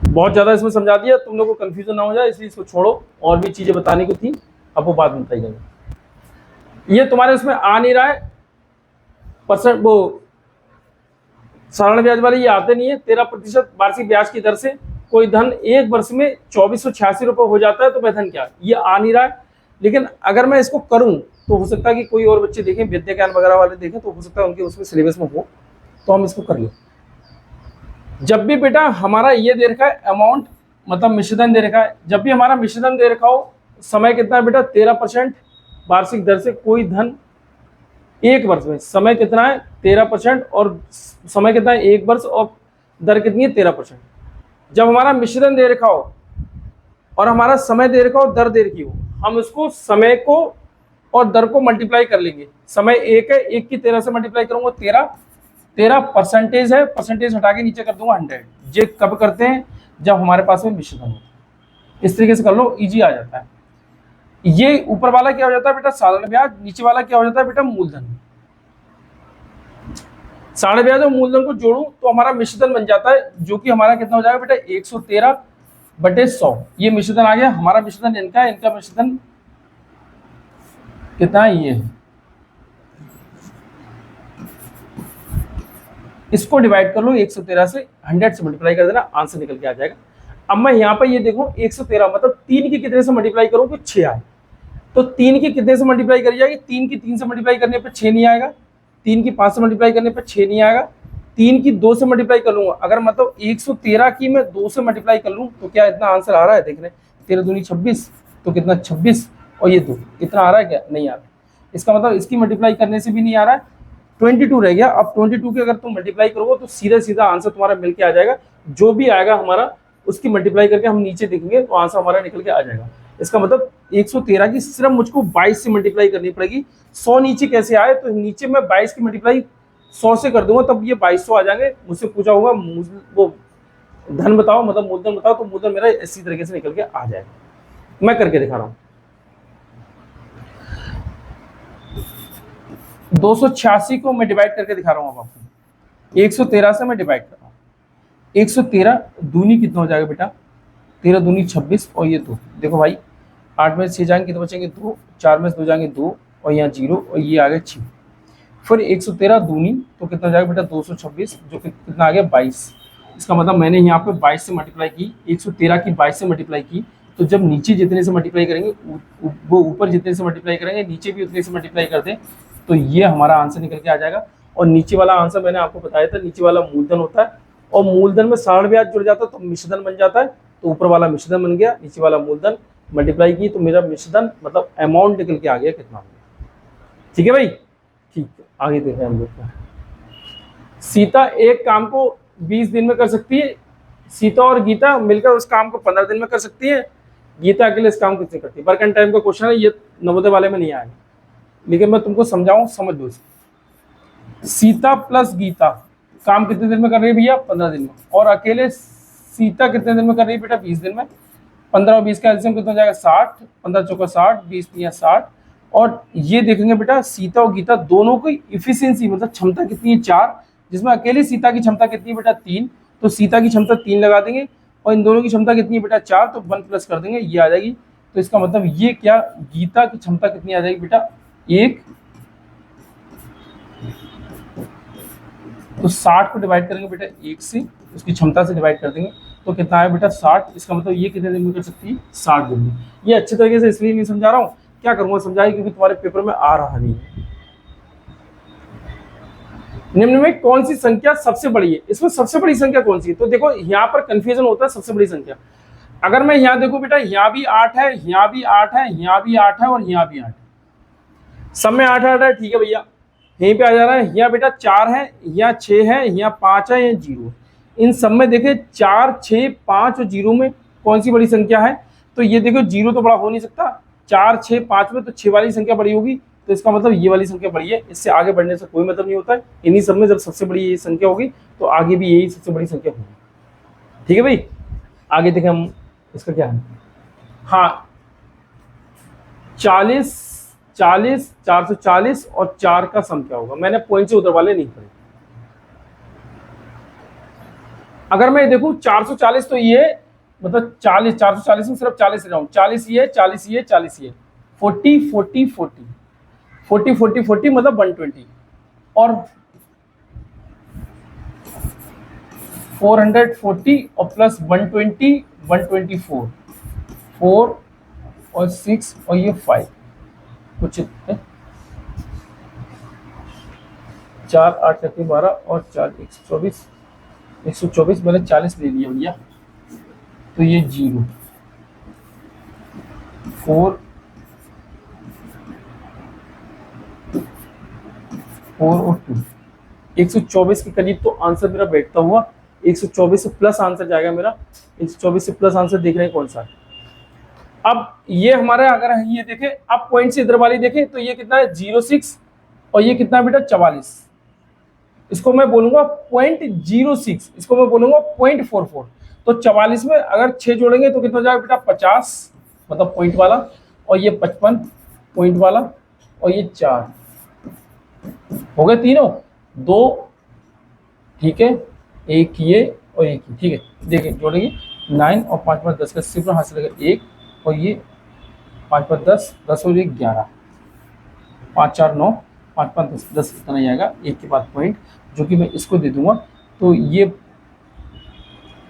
बहुत ज्यादा इसमें समझा दिया, तुम लोगों को कंफ्यूजन ना हो जाए, इसलिए इसको छोड़ो, और भी चीजें बताने को थी अब वो बाद में बताई जाएगी। ये तुम्हारे उसमें आ नहीं रहा है परसेंट, वो साधारण ब्याज वाले ये आते नहीं है। 13% वार्षिक ब्याज की दर से कोई धन एक वर्ष में 2486 रुपये हो जाता है, तो वह धन क्या है, ये आ नहीं रहा है। लेकिन अगर मैं इसको करूं तो हो सकता है कि कोई और बच्चे देखें, विद्या ज्ञान वगैरह वाले देखें, तो हो सकता है उनके उसमें सिलेबस में हो, तो हम इसको कर लें। जब भी बेटा हमारा ये दे रखा है अमाउंट, मतलब मिश्रधन दे रखा है, जब भी हमारा मिश्रधन दे रखा हो, समय कितना है बेटा 13% वार्षिक दर से कोई धन एक वर्ष में, समय कितना है 13% और समय कितना है एक वर्ष, और दर कितनी है 13%। जब हमारा मिश्रण दे रखा हो और हमारा समय दे रखा हो, दर दे रखी हो, हम इसको समय को और दर को मल्टीप्लाई कर लेंगे। समय एक है, एक की 13 से मल्टीप्लाई करूंगा 13 परसेंटेज है, परसेंटेज हटा के नीचे कर दूंगा 100। ये कब करते हैं, जब हमारे पास में मिश्रण होता है। इस तरीके से कर लो, इजी आ जाता है। ये ऊपर वाला क्या हो जाता है बेटा साधारण ब्याज, नीचे वाला क्या हो जाता है बेटा मूलधन। साधारण ब्याज और मूलधन को जोड़ू तो हमारा मिश्रधन बन जाता है, जो कि हमारा कितना हो जाएगा बेटा 113/100। ये मिश्रधन आ गया हमारा, मिश्रधन इनका है, इनका मिश्रधन कितना है, ये है। इसको डिवाइड कर लो 113 से, 100 से मल्टीप्लाई कर देना, आंसर निकल के आ जाएगा। अब मैं यहाँ पर ये देखो 113 मतलब 3 की कितने से मल्टीप्लाई करूँ तो 6 आए, तो 3 की कितने से मल्टीप्लाई करी जाएगी, 3 की 3 से मल्टीप्लाई करने पर 6 नहीं आएगा, 3 की 5 से मल्टीप्लाई करने पर 6 नहीं आएगा, 3 की 2 से मल्टीप्लाई कर लूंगा, अगर मतलब 113 की मैं 2 से मल्टीप्लाई कर लूँ तो क्या इतना आंसर आ रहा है, देख रहे 13 दूनी 26, तो कितना 26, और ये 2 इतना आ रहा है क्या, नहीं आ रहा। इसका मतलब इसकी मल्टीप्लाई करने से भी नहीं आ रहा है, 22 रह गया। अब 22 के अगर तुम मल्टीप्लाई करोगे तो सीधा सीधा आंसर तुम्हारा मिल के आ जाएगा, जो भी आएगा हमारा उसकी मल्टीप्लाई करके हम नीचे देखेंगे तो आंसर हमारा निकल के आ जाएगा। इसका मतलब 113 की सिर्फ मुझको 22 से मल्टीप्लाई करनी पड़ेगी। 100 नीचे कैसे आए, तो नीचे मैं 22 की मल्टीप्लाई 100 से कर दूंगा, तब ये 2200 आ जाएंगे। मुझसे पूछा होगा वो धन बताओ, मतलब मूलधन बताओ, तो मूलधन मेरा इसी तरीके से निकल के आ जाएगा। मैं करके दिखा रहा हूँ। 286 को मैं डिवाइड करके दिखा रहा हूँ अब आपको, 113 से मैं डिवाइड कर रहा हूँ। 113 दूनी कितना हो जाएगा बेटा, 13 दूनी 26, और ये 2, देखो भाई 8 में 6 जाएंगे कितने बचेंगे 2, 4 में 2 जाएंगे 2, और यहाँ 0, और ये आ गया 6। फिर 113 दूनी तो कितना हो जाएगा बेटा 226, जो कि कितना आ गया 22। इसका मतलब मैंने यहाँ पे 22 से मल्टीप्लाई की, 113 की 22 से मल्टीप्लाई की, तो जब नीचे जितने से मल्टीप्लाई करेंगे वो ऊपर जितने से मल्टीप्लाई करेंगे नीचे भी उतने से मल्टीप्लाई कर दें, तो ये हमारा आंसर निकल के आ जाएगा। और नीचे वाला आंसर मैंने आपको बताया था, नीचे वाला मूलधन होता है, और मूलधन में साधारण ब्याज जुड़ जाता है तो मिश्रधन बन जाता है, तो ऊपर वाला मिश्रधन बन गया, नीचे वाला मूलधन, मल्टीप्लाई की तो मेरा मिश्रधन मतलब अमाउंट निकल के आ गया कितना हो गया। ठीक है भाई, ठीक है, आगे देखें हम लोग। सीता एक काम को 20 दिन में कर सकती है, सीता और गीता मिलकर उस काम को 15 दिन में कर सकती है। गीता अकेले इस काम को कितने करती है, वर्क एंड टाइम का क्वेश्चन है, ये नवोदय वाले में नहीं आएगा, लेकिन मैं तुमको समझाऊं, समझ लो। सीता प्लस गीता काम कितने दिन में कर रही है भैया, 15 दिन में, और अकेले सीता कितने दिन में कर रही है बेटा, 20 दिन में। 15 और 20 का एलसीएम कितना हो जाएगा 60, 15 चौका 60, 20 तिया 60। और ये देखेंगे बेटा सीता और गीता दोनों की इफिशियंसी मतलब क्षमता कितनी है 4, जिसमें अकेले सीता की क्षमता कितनी है बेटा 3, तो सीता की क्षमता 3 लगा देंगे, और इन दोनों की क्षमता कितनी है बेटा 4, तो 1 प्लस कर देंगे, ये आ जाएगी। तो इसका मतलब ये क्या, गीता की क्षमता कितनी आ जाएगी बेटा 1, तो 60 को डिवाइड करेंगे बेटा 1 से, उसकी क्षमता से डिवाइड कर देंगे, तो कितना है बेटा 60। इसका मतलब ये कितने दिन में कर सकती है, 60 दिन में। ये अच्छे तरीके से इसलिए नहीं समझा रहा हूँ, क्या करूँगा समझाइए, क्योंकि तुम्हारे पेपर में आ रहा नहीं है। निम्न में कौन सी संख्या सबसे बड़ी है, इसमें सबसे बड़ी संख्या कौन सी है, तो देखो यहाँ पर कंफ्यूजन होता है। सबसे बड़ी संख्या अगर मैं यहाँ देखूँ बेटा, यहाँ भी 8 है, यहाँ भी 8 है, यहाँ भी 8 है, और यहाँ भी 8 है, सब में 8 8 है, ठीक है भैया। यहीं पे आ जा रहा है, यहाँ बेटा 4 है, यहाँ 6 है, यहाँ 5 है, यहाँ 0। इन सब में देखे 4, 6, 5 और 0 में कौन सी बड़ी संख्या है? तो ये देखो 0 तो बड़ा हो नहीं सकता, 4, 6, 5 में तो 6 वाली संख्या बड़ी होगी, तो इसका मतलब ये वाली संख्या बड़ी है। इससे आगे बढ़ने से कोई मतलब नहीं होता है। इन्हीं सब में जब सबसे बड़ी ये संख्या होगी तो आगे भी यही सबसे बड़ी संख्या होगी। ठीक है भाई, आगे देखें हम इसका क्या है। हाँ 40, 440 और 4 का सम क्या होगा? मैंने पॉइंट से उधर वाले नहीं पढ़े। अगर मैं देखूं 440 तो ये मतलब 40, 440 में सिर्फ 40 ले जाऊं, 40 ये 40 ये 40 ये 40 40 40 40 40 40 मतलब 120 और 440 और प्लस 120 124 4 और 6 और ये 5 कुछ 4 8 12 और 4 124 124 मैंने 40 ले लिया भैया, तो ये 0 4 और 2 124 के करीब तो आंसर मेरा बैठता हुआ। 124 से प्लस आंसर जाएगा मेरा, 124 से प्लस आंसर देख रहे हैं कौन सा है। अब ये हमारा अगर ये देखें, अब पॉइंट से इधर वाली देखें तो ये कितना है 06 और ये कितना है बेटा 44। इसको मैं बोलूंगा 0.06, इसको मैं बोलूंगा 0.44। तो 44 में अगर 6 जोड़ेंगे तो कितना हो जाएगा बेटा 50 मतलब पॉइंट वाला, और ये 55 पॉइंट वाला, और ये 4 हो गए तीनों, 2 ठीक है, एक ये और एक ये। ठीक है देखिए जोड़ेंगे 9 और 5 5 10 का सिर्फ हासिल लगा 1, और ये 5 5 10 10 और 1 11, 5 4 9 5 5 10 10 कितना ही आएगा, एक के बाद पॉइंट जो कि मैं इसको दे दूंगा। तो ये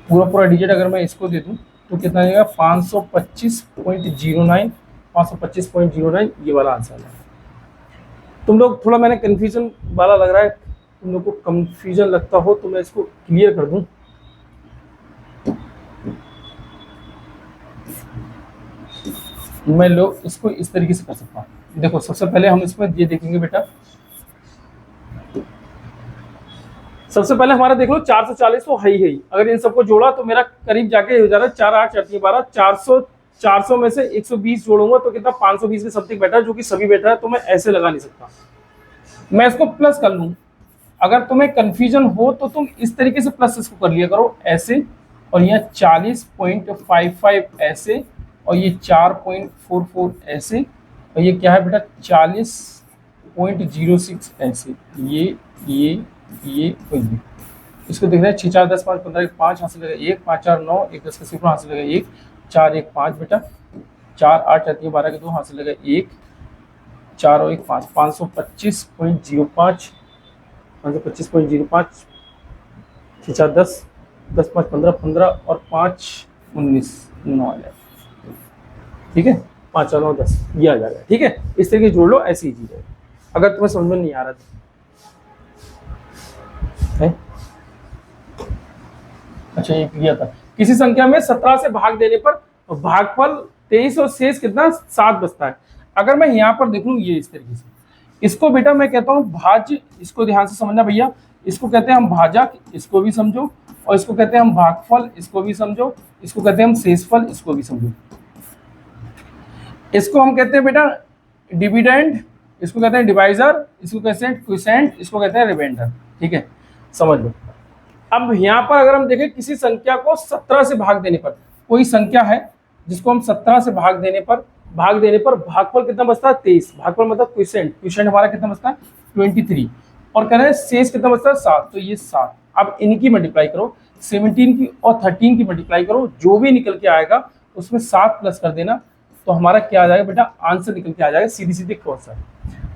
पूरा डिजिट अगर मैं इसको दे दूं तो कितना आएगा 525.09 525.09 ये वाला आंसर है। तुम लोग थोड़ा मैंने कन्फ्यूजन वाला लग रहा है, तुम लोग को कन्फ्यूजन लगता हो तो मैं इसको क्लियर कर दूं। मैं लोग इसको इस तरीके से कर सकता हूँ। देखो सबसे पहले हम इसमें ये देखेंगे बेटा, सबसे पहले हमारा देख लो 440 तो है ही। अगर इन सबको जोड़ा तो मेरा करीब जाके हो जा रहा है 4 8 4 12 400 में से 120 जोड़ूंगा तो कितना 520 के समथिंग बैठा है, जो कि सभी बैठा है, तो मैं ऐसे लगा नहीं सकता, मैं इसको प्लस कर लूँ। अगर तुम्हें कंफ्यूजन हो तो तुम इस तरीके से प्लस इसको कर लिया करो ऐसे, और यहाँ 40.55 ऐसे, और ये 4.44 ऐसे, और ये क्या है बेटा 40.06 ऐसे, ये और ये। इसको देख रहे हैं 6 4 10 5 15 5 हासिल लगा 1 5 4 9 1 10 का सिर्फ हासिल लगा 1 4 1 5 बेटा 4 8 4 12 के 2 हासिल लगा 1 4 और 1 5 525.05 525.05 6 4 10 10 5 15 15 और 5 19 9 ठीक है 5 4 9 10 ये आ जाएगा। ठीक है इस तरीके जोड़ लो, ऐसी ही चीज है। अगर तुम्हें समझ में नहीं आ रहा है? अच्छा ये क्लियर था। किसी संख्या में 17 से भाग देने पर भागफल 23 और शेष कितना 7 बचता है। अगर मैं यहाँ पर देख लूँ ये इस तरीके से, इसको बेटा मैं कहता हूँ भाज्य, इसको ध्यान से समझना भैया, इसको कहते हैं हम भाजक, इसको भी समझो, और इसको कहते हैं हम भागफल, इसको भी समझो, इसको कहते हैं हम शेषफल, इसको भी समझो। इसको हम कहते हैं बेटा डिविडेंड, इसको कहते हैं डिवाइजर, इसको कहते हैं क्विसेंट, इसको कहते हैं रिमाइंडर। ठीक है समझ लो। अब यहाँ पर अगर हम देखें किसी संख्या को 17 से भाग देने पर, कोई संख्या है जिसको हम 17 से भाग देने पर भागफल कितना बचता है 23, भागफल मतलब क्विसेंट हमारा कितना बचता है 23, और कह रहे हैं शेष कितना बचता है 7, तो ये 7। अब इनकी मल्टीप्लाई करो, 17 की और 13 की मल्टीप्लाई करो, जो भी निकल के आएगा उसमें 7 प्लस कर देना, तो हमारा क्या आ जाएगा बेटा आंसर निकल के आ जाएगा सीधी क्रॉस है।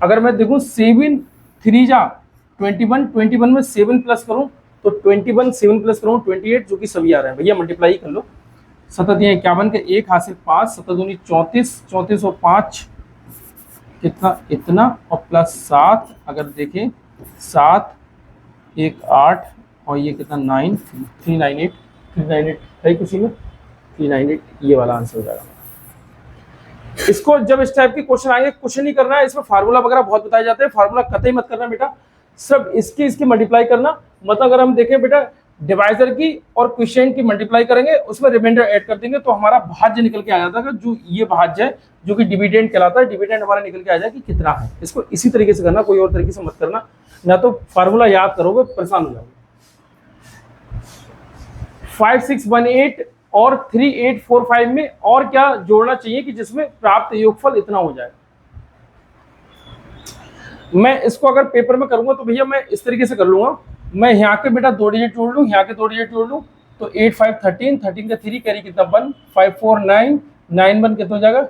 अगर मैं देखूँ 7 3 जा 21 में 7 प्लस करूँ तो 21 7 प्लस करूँ 28, जो कि सभी आ रहे हैं भैया, मल्टीप्लाई कर लो। 7 51 के 1 हासिल 5, 7 दूनी 34, 34 और 5 कितना इतना, और प्लस 7 अगर देखें 7 1 8 और ये कितना 9 398 है किसी में 398, ये वाला आंसर हो जाएगा। इसको जब इस टाइप के क्वेश्चन आएंगे, कुछ नहीं करना है, इसमें फार्मूला वगैरह बहुत बताए जाते हैं, फार्मूला कतई मत करना बेटा, सब इसकी मल्टीप्लाई करना। मतलब अगर हम देखें बेटा डिवाइजर की और क्वोशिएंट की मल्टीप्लाई करेंगे, उसमें रिमाइंडर ऐड कर देंगे तो हमारा भाज्य निकल के आ जाता है, जो ये भाज्य है जो कि डिविडेंड कहलाता है, डिविडेंड हमारा निकल के आ जाए कि कितना है। इसको इसी तरीके से करना, कोई और तरीके से मत करना, ना तो फार्मूला याद करोगे परेशान हो जाओगे। 5618 और 3845 में और क्या जोड़ना चाहिए कि जिसमें प्राप्त योगफल इतना हो जाए। मैं इसको अगर पेपर में करूंगा तो भैया मैं इस तरीके से कर लूंगा, मैं यहाँ के बेटा 2 डिजिट जोड़ लूँ, यहाँ के 2 डिजिट जोड़ लूँ, तो 8 5 13, 13 का 3 कैरी कितना 1, 5 4 9, 9 1 कितना हो जाएगा,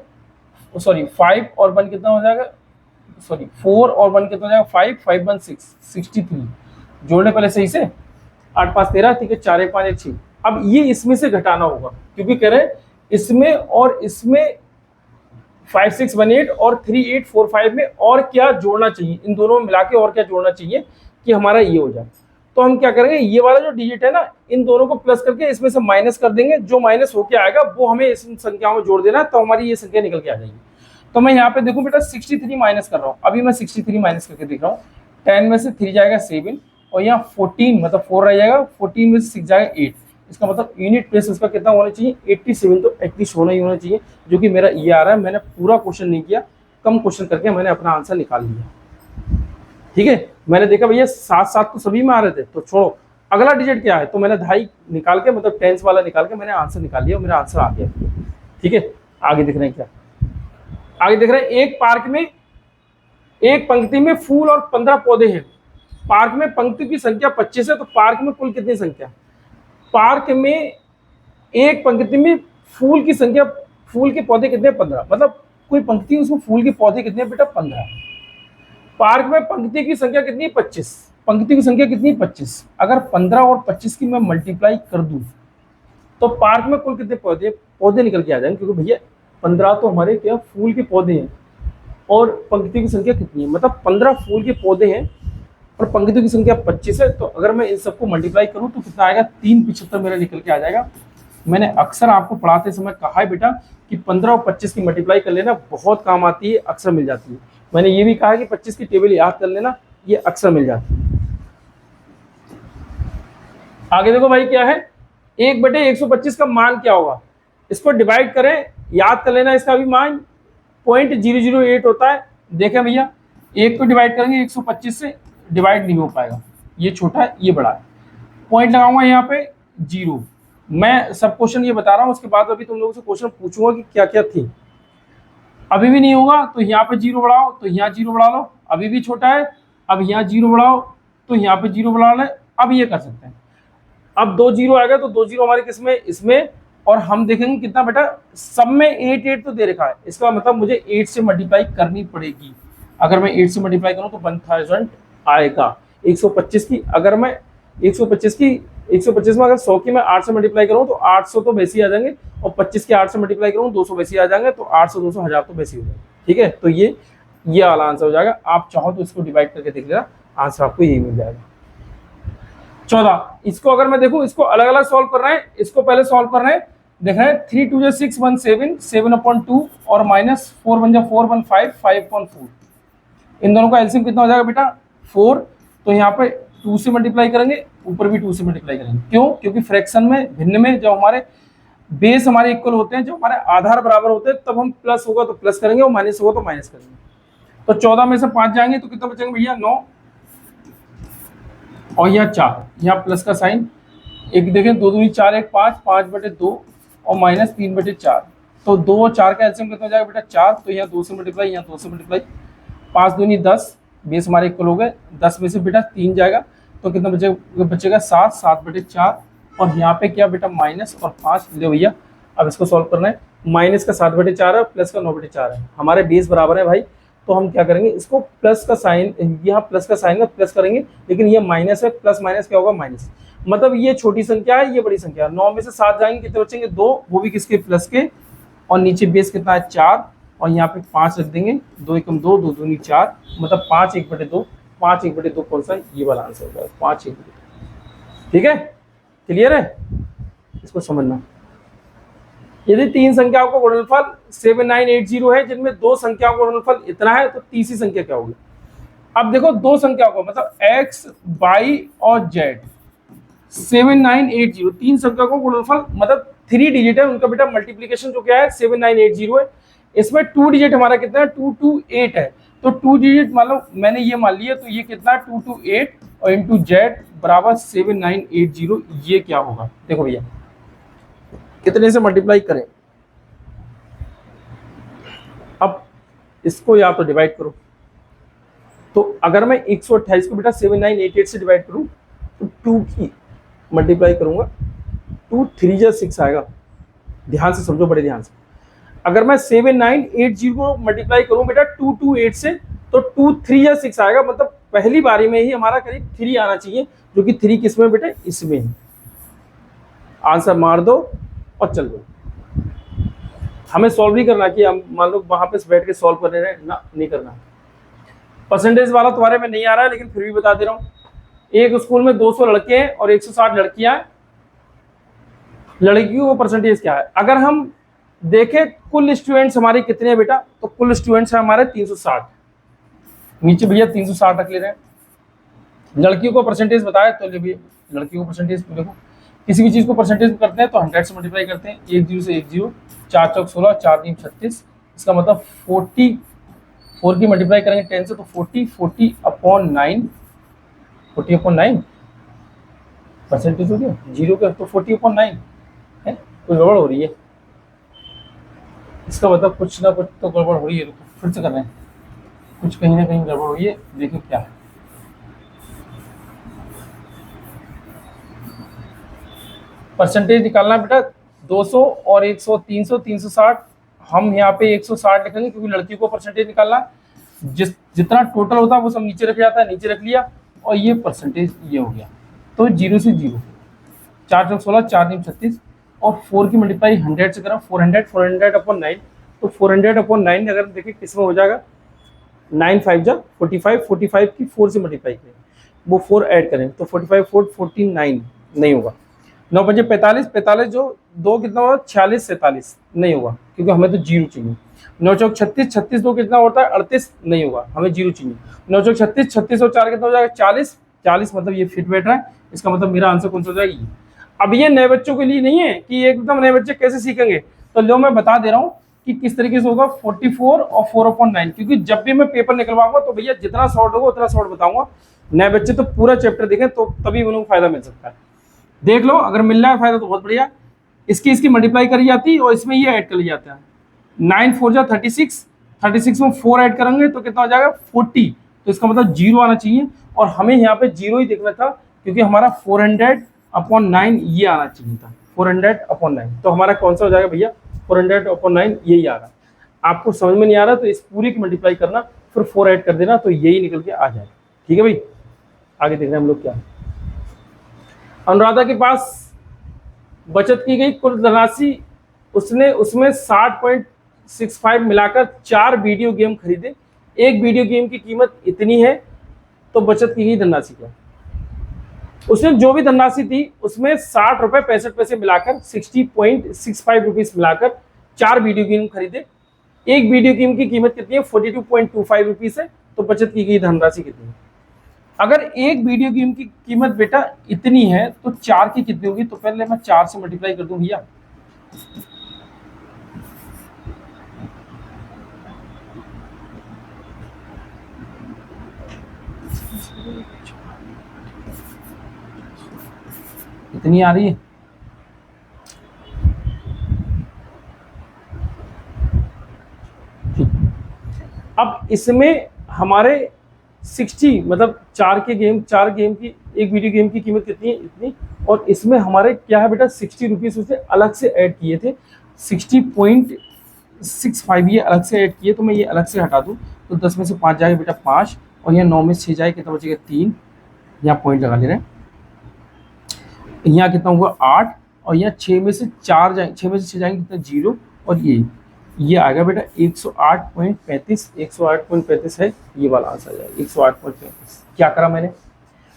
सॉरी 5 और 1 कितना हो जाएगा, सॉरी 4 और 1 कितना हो जाएगा 5, 5 1 6, 63 जोड़ने पहले सही से, 8 5 13, ठीक है 4 1 5 1 6। अब ये इसमें से घटाना होगा क्योंकि कह रहे इसमें और इसमें 5618 और 3845 में और क्या जोड़ना चाहिए, इन दोनों में मिला के और क्या जोड़ना चाहिए कि हमारा ये हो जाए। तो हम क्या करेंगे, ये वाला जो डिजिट है ना, इन दोनों को प्लस करके इसमें से माइनस कर देंगे, जो माइनस होके आएगा वो हमें इस संख्याओं में जोड़ देना, तो हमारी ये संख्या निकल के आ जाएगी। तो मैं यहाँ पे देखूं बेटा 63 माइनस कर रहा हूँ, अभी मैं 63 माइनस करके देख रहा हूँ, 10 में से 3 जाएगा 7 और यहाँ 14 मतलब 4 रह जाएगा, 14 में से 6 जाएगा 8, इसका मतलब यूनिट प्लेस उसका कितना होना चाहिए 87, तो एटलीस्ट होना ही होना चाहिए, जो कि मेरा ये आ रहा है। मैंने पूरा क्वेश्चन नहीं किया, कम क्वेश्चन करके मैंने अपना आंसर निकाल लिया, ठीक है। मैंने देखा भैया 7 7 तो सभी में आ रहे थे, तो छोड़ो अगला डिजिट क्या है, तो मैंने 2.5 निकाल के मतलब टेंस वाला निकाल के मैंने आंसर निकाल लिया, मेरा आंसर आ गया, ठीक है। आगे दिख रहे हैं क्या, आगे देख रहे हैं, एक पार्क में एक पंक्ति में फूल और 15 पौधे हैं, पार्क में पंक्ति की संख्या 25 है, तो पार्क में कुल कितनी संख्या, पार्क में एक पंक्ति में फूल की संख्या, फूल के पौधे कितने 15, मतलब कोई पंक्ति उसमें फूल के पौधे कितने बेटा 15, पार्क में पंक्ति की संख्या कितनी 25, पंक्ति की संख्या कितनी 25, अगर 15 और 25 की मैं मल्टीप्लाई कर दूं तो पार्क में कुल कितने पौधे निकल के आ जाएंगे, क्योंकि भैया 15 तो हमारे क्या फूल के पौधे हैं और पंक्ति की संख्या कितनी है, मतलब 15 फूल के पौधे हैं और पंक्ति की संख्या 25 है, तो अगर मैं इन सबको मल्टीप्लाई करूं तो कितना आएगा 375 मेरा निकल के आ जाएगा। मैंने अक्सर आपको पढ़ाते समय कहा है बेटा कि 15 और 25 की मल्टीप्लाई कर लेना, बहुत काम आती है, अक्सर मिल जाती है। मैंने ये भी कहा कि 25 की टेबल याद कर लेना, ये अक्सर मिल जाती है। आगे देखो भाई क्या है, 1/125 का मान क्या होगा, इसको डिवाइड करें, याद कर लेना, इसका भी मान 0.008 होता है। देखें भैया, एक को डिवाइड करेंगे 125 से, डिवाइड नहीं हो पाएगा, ये छोटा है ये बड़ा है, पॉइंट लगाऊंगा यहाँ पे 0। मैं सब क्वेश्चन ये बता रहा हूँ, उसके बाद अभी तुम लोगों से क्वेश्चन पूछूंगा कि क्या क्या थी, अभी भी नहीं होगा तो यहाँ पे 0 बढ़ाओ, तो यहाँ 0 बढ़ा लो, अभी भी छोटा है, अब यहाँ 0 बढ़ाओ तो यहाँ पे 0 बढ़ा लें, अब ये कर सकते हैं। अब 2 0 आएगा तो 2 0 हमारे किसमें, इसमें, और हम देखेंगे कितना बेटा, सब में 8 8 तो दे रखा है, इसका मतलब मुझे 8 से मल्टीप्लाई करनी पड़ेगी। अगर मैं 8 से मल्टीप्लाई करूँ तो 1000 आएगा। 125 की अगर मैं 125 में अगर 100 की मैं 8 से मल्टीप्लाई करूँ तो 800 तो वैसे ही आ जाएंगे, और 25 के 8 से मल्टीप्लाई करूँ 200 वैसे ही आ जाएंगे, तो 800 200 1000 तो वैसे ही हो जाएगा, ठीक है। तो ये वाला आंसर हो जाएगा। आप चाहो तो इसको डिवाइड करके देख लेना, आंसर आपको यही मिल जाएगा। 14, इसको अगर मैं देखूं, इसको अलग अलग सॉल्व कर रहे हैं, इसको पहले सॉल्व कर रहे हैं, देख रहे हैं 3 2 6 1 7 7/2 और माइनस 4 1 4 1 5 5/4, इन दोनों का एलसीएम कितना हो जाएगा बेटा 4, तो यहाँ पे 2 से मल्टीप्लाई करेंगे, ऊपर भी 2 से मल्टीप्लाई करेंगे, क्यों, क्योंकि फ्रैक्शन में भिन्न में जब हमारे बेस हमारे इक्वल होते हैं, जो हमारे आधार बराबर होते हैं, तब हम प्लस होगा तो प्लस करेंगे और माइनस होगा तो माइनस करेंगे। तो 14 में से 5 जाएंगे तो कितना बचेंगे भैया 9, और यहाँ 4, यहाँ प्लस का साइन, एक देखें 2 दूनी 4 1 5 5/2 और माइनस 3/4, तो 2 और 4 का एलसीएम कितना हो जाएगा बेटा 4, तो यहाँ 2 से मल्टीप्लाई, यहाँ 2 से मल्टीप्लाई, 5 दूनी 10, बेस हमारे इक्वल हो गए, 10 में से बेटा 3 जाएगा तो कितना बचेगा 7 7/4, और यहाँ पे क्या बेटा माइनस और 5 ले भैया। अब इसको सॉल्व करना है, माइनस का 7/4 है, प्लस का 9/4 है, हमारे बेस बराबर है भाई, तो हम क्या करेंगे, इसको प्लस का साइन, यहाँ प्लस का साइन है प्लस करेंगे, लेकिन ये माइनस है, प्लस माइनस क्या होगा माइनस, मतलब ये छोटी संख्या है ये बड़ी संख्या है। 9 में से 7 जाएंगे कितने बचेंगे 2, वो भी किसके प्लस के, और नीचे बेस कितना है 4, और यहाँ पे 5 रख देंगे, 2 एकम 2 2 दूनी 4, मतलब 5 1/2, 5 1/2 कौन सा, ये वाला आंसर होगा 5 1/2, ठीक है, क्लियर है, इसको समझना। यदि 3 संख्याओं का गुणनफल 7980 है जिनमें 2 संख्याओं का गुणनफल इतना है तो तीसरी संख्या क्या होगी। अब देखो 2 संख्याओं को मतलब x, y और z 7980 3 संख्या को गुणनफल मतलब 3 डिजिट है उनका बेटा मल्टीप्लीकेशन जो क्या है 7980 है। इसमें 2 डिजिट हमारा कितना है 228 है। तो 2 डिजिट मान लो मैंने ये मान लिया तो ये कितना 228 और इंटू जेड बराबर 7980 ये क्या होगा। देखो भैया कितने से मल्टीप्लाई करें। अब इसको या तो डिवाइड करो तो अगर मैं 128 को बेटा 7988 से डिवाइड करूं तो 2 की मल्टीप्लाई करूंगा 2 3 जा 6 आएगा। ध्यान से समझो बड़े ध्यान से। अगर मैं 7980 को मल्टीप्लाई करूं बेटा 228 से तो 2 3 जा 6 आएगा। मतलब पहली बारी में ही हमारा करीब 3 आना चाहिए जो कि 3 किसमें बेटा इसमें है। आंसर मार दो और चल दो। हमें सॉल्व नहीं करना कि हम मान लो वहां पे बैठ के सॉल्व कर रहे हैं ना, नहीं करना। परसेंटेज वाला तुम्हारे में नहीं आ रहा है लेकिन फिर भी बता दे रहा हूं। एक स्कूल में 200 लड़के हैं और 160 लड़कियां हैं। लड़कियों का परसेंटेज क्या है। अगर हम देखें कुल स्टूडेंट्स हमारे कितने हैं बेटा तो कुल स्टूडेंट्स हैं हमारे 360। नीचे भैया 360 रख ले रहे हैं। लड़कियों को परसेंटेज बताया तो ले भैया लड़कियों को परसेंटेज देखो किसी भी चीज को परसेंटेज करते हैं तो 100 से मल्टीप्लाई करते हैं। 10 से 10 4 चौक 16 4 3 36 इसका मतलब 44 की मल्टीप्लाई करेंगे 10 से तो 40 अपॉन 9 परसेंटेज हो गया 0 का तो 40/9 है। कोई गड़बड़ हो रही है इसका मतलब कुछ ना कुछ तो गड़बड़ हो रही है। फिर से कर रहे हैं कुछ कहीं ना कहीं गड़बड़ हुई है। देखिए क्या है परसेंटेज निकालना बेटा 200 और 100 300 360 हम यहाँ पे 160 लिखेंगे क्योंकि लड़की को परसेंटेज निकालना जितना टोटल होता है वो सब नीचे रख जाता है। नीचे रख लिया और ये परसेंटेज ये हो गया तो 0 से 0 4 चौक 16 4 3 36 और 4 की मल्टीप्लाई 100 से करा 400/9 तो 400/9 अगर देखें किस में हो जाएगा 9 5 जा 45 की 4 से मल्टीप्लाई करें वो 4 ऐड करें तो 45 4 49 नहीं होगा। 9 5 45 जो 2 कितना होगा 46 47 नहीं होगा क्योंकि हमें तो 0 चाहिए। 9 चौक 36 2 कितना होता है 38 नहीं होगा हमें 0 चाहिए। 9 चौक 36 और 4 कितना हो जाएगा 40 मतलब ये फिट बैठ रहा है। इसका मतलब मेरा आंसर कौन सा हो जाएगा। अब ये नए बच्चों के लिए नहीं है कि एकदम नए बच्चे कैसे सीखेंगे तो लो मैं बता दे रहा हूँ कि किस तरीके से होगा 44 और 4/9 क्योंकि जब भी मैं पेपर निकलवाऊंगा तो भैया जितना शॉर्ट होगा उतना शॉर्ट बताऊंगा। नए बच्चे तो पूरा चैप्टर देखें तो तभी उनको फायदा मिल सकता है। देख लो अगर मिल रहा है फायदा तो बहुत बढ़िया। इसकी मल्टीप्लाई करी जाती है और इसमें ये ऐड कर लिया जाता है 9 4 जा 36 में 4 ऐड करेंगे तो कितना हो जाएगा 40 तो इसका मतलब 0 आना चाहिए और हमें यहाँ पे 0 ही देखना था क्योंकि हमारा 400/9 ये आना चाहिए था 400/9 तो हमारा कौन सा हो जाएगा भैया 400/9 यही आ रहा है। आपको समझ में नहीं आ रहा तो इस पूरी की मल्टीप्लाई करना फिर 4 ऐड कर देना तो यही निकल के आ जाएगा। ठीक है भाई आगे देख रहे हैं हम लोग क्या। अनुराधा के पास बचत की गई कुल धनराशि उसने उसमें 60.65 मिलाकर 4 वीडियो गेम खरीदे। एक वीडियो गेम की कीमत इतनी है तो बचत की गई धनराशि क्या। उसने जो भी धनराशि थी उसमें 60 रुपए 65 पैसे मिलाकर 60.65 रुपीज मिलाकर 4 वीडियो गेम खरीदे। एक वीडियो गेम की कीमत कितनी है 42.25 रुपीज है तो बचत की गई धनराशि कितनी है। अगर एक वीडियो गेम की कीमत बेटा इतनी है तो 4 की कितनी होगी तो पहले मैं 4 से मल्टीप्लाई कर दूं भैया। इतनी आ रही है ठीक। अब इसमें हमारे 60 मतलब 4 गेम की एक वीडियो गेम की कीमत कितनी है इतनी और इसमें हमारे क्या है बेटा 60 रुपीज उसे अलग से ऐड किए थे 60.65 ये अलग से ऐड किए तो मैं ये अलग से हटा दूं तो 10 में से 5 जाएगा बेटा 5 और यहाँ 9 में 6 जाएगा कितना बचेगा 3 यहाँ पॉइंट लगा ले रहे हैं। यहाँ कितना हुआ 8 और यहाँ 6 में से 4 जाएंगे 6 में से 6 जाएंगे कितना 0 और ये आएगा बेटा 108.35 108.35 है ये वाला आंसर आ जाएगा 108.35। क्या करा मैंने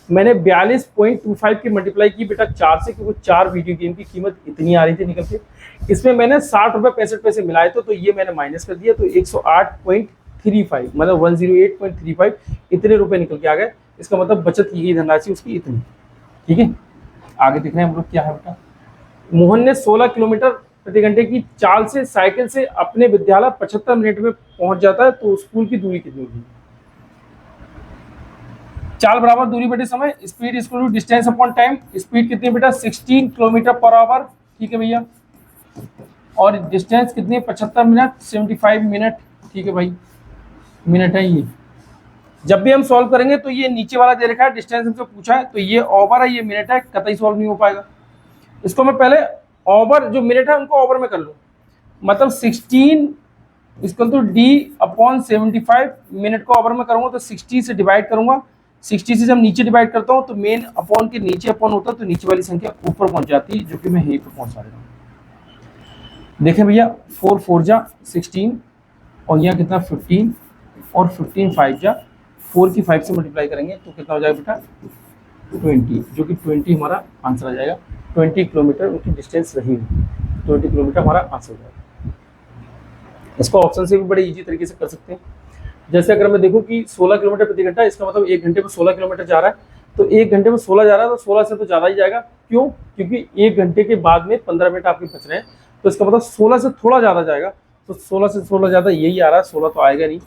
मैंने 42.25 की मल्टीप्लाई की बेटा 4 से, क्योंकि 4 वीडियो गेम की कीमत इतनी आ रही थी निकल के। इसमें मैंने 60 रुपये 65 पैसे मिलाए तो ये मैंने माइनस कर दिया, तो 108.35 मतलब 108.35 इतने रुपए निकल के आ गए। इसका मतलब बचत की गई धनराशि उसकी इतनी। ठीक है, आगे देख रहे हैं हम लोग क्या है बेटा। मोहन ने 16 किलोमीटर प्रति घंटे की चाल से साइकिल से अपने विद्यालय 75 मिनट में पहुंच जाता है, तो स्कूल की दूरी कितनी होगी। चाल बराबर दूरी बटे समय, speed equal to distance upon time. Speed कितनी बेटा 16 किलोमीटर पर आवर, ठीक है भैया, और डिस्टेंस कितनी 75 मिनट 75 मिनट, ठीक है भाई, मिनट है ये। जब भी हम सॉल्व करेंगे तो ये नीचे वाला दे रखा है, डिस्टेंस हमसे पूछा है, तो ये ओवर है ये मिनट है, कतई सॉल्व नहीं हो पाएगा। इसको मैं पहले ओवर जो मिनट है उनको ओवर में कर लूँ, मतलब 16 equal to D upon 75, minute को ओवर में करूंगा तो 60 से डिवाइड करूंगा, 60 से जब नीचे डिवाइड करता हूं तो मेन अपॉन के नीचे अपॉन होता है, तो नीचे वाली संख्या ऊपर पहुंच जाती है, जो कि मैं यहीं पे पहुंचा रहा हूं। देखें भैया 4 4 जा 16 और यहाँ कितना 15 और 15 5 जा 4 की 5 से मल्टीप्लाई करेंगे तो कितना हो जाएगा बेटा 20, जो कि 20 हमारा आंसर आ जाएगा। 20 किलोमीटर उनकी डिस्टेंस रही, 20 किलोमीटर हमारा आंसर हो जाएगा। इसको ऑप्शन से भी बड़े इजी तरीके से कर सकते हैं। जैसे अगर मैं देखूं कि 16 किलोमीटर प्रति घंटा, इसका मतलब 1 घंटे में 16 किलोमीटर जा रहा है, तो 1 घंटे में 16 जा रहा है, तो 16 से तो ज़्यादा ही जाएगा। क्यों? क्योंकि 1 घंटे के बाद में 15 मिनट आपके बच रहे हैं, तो इसका मतलब 16 से थोड़ा ज़्यादा जाएगा। तो 16 से थोड़ा ज़्यादा यही आ रहा है, 16 तो आएगा नहीं,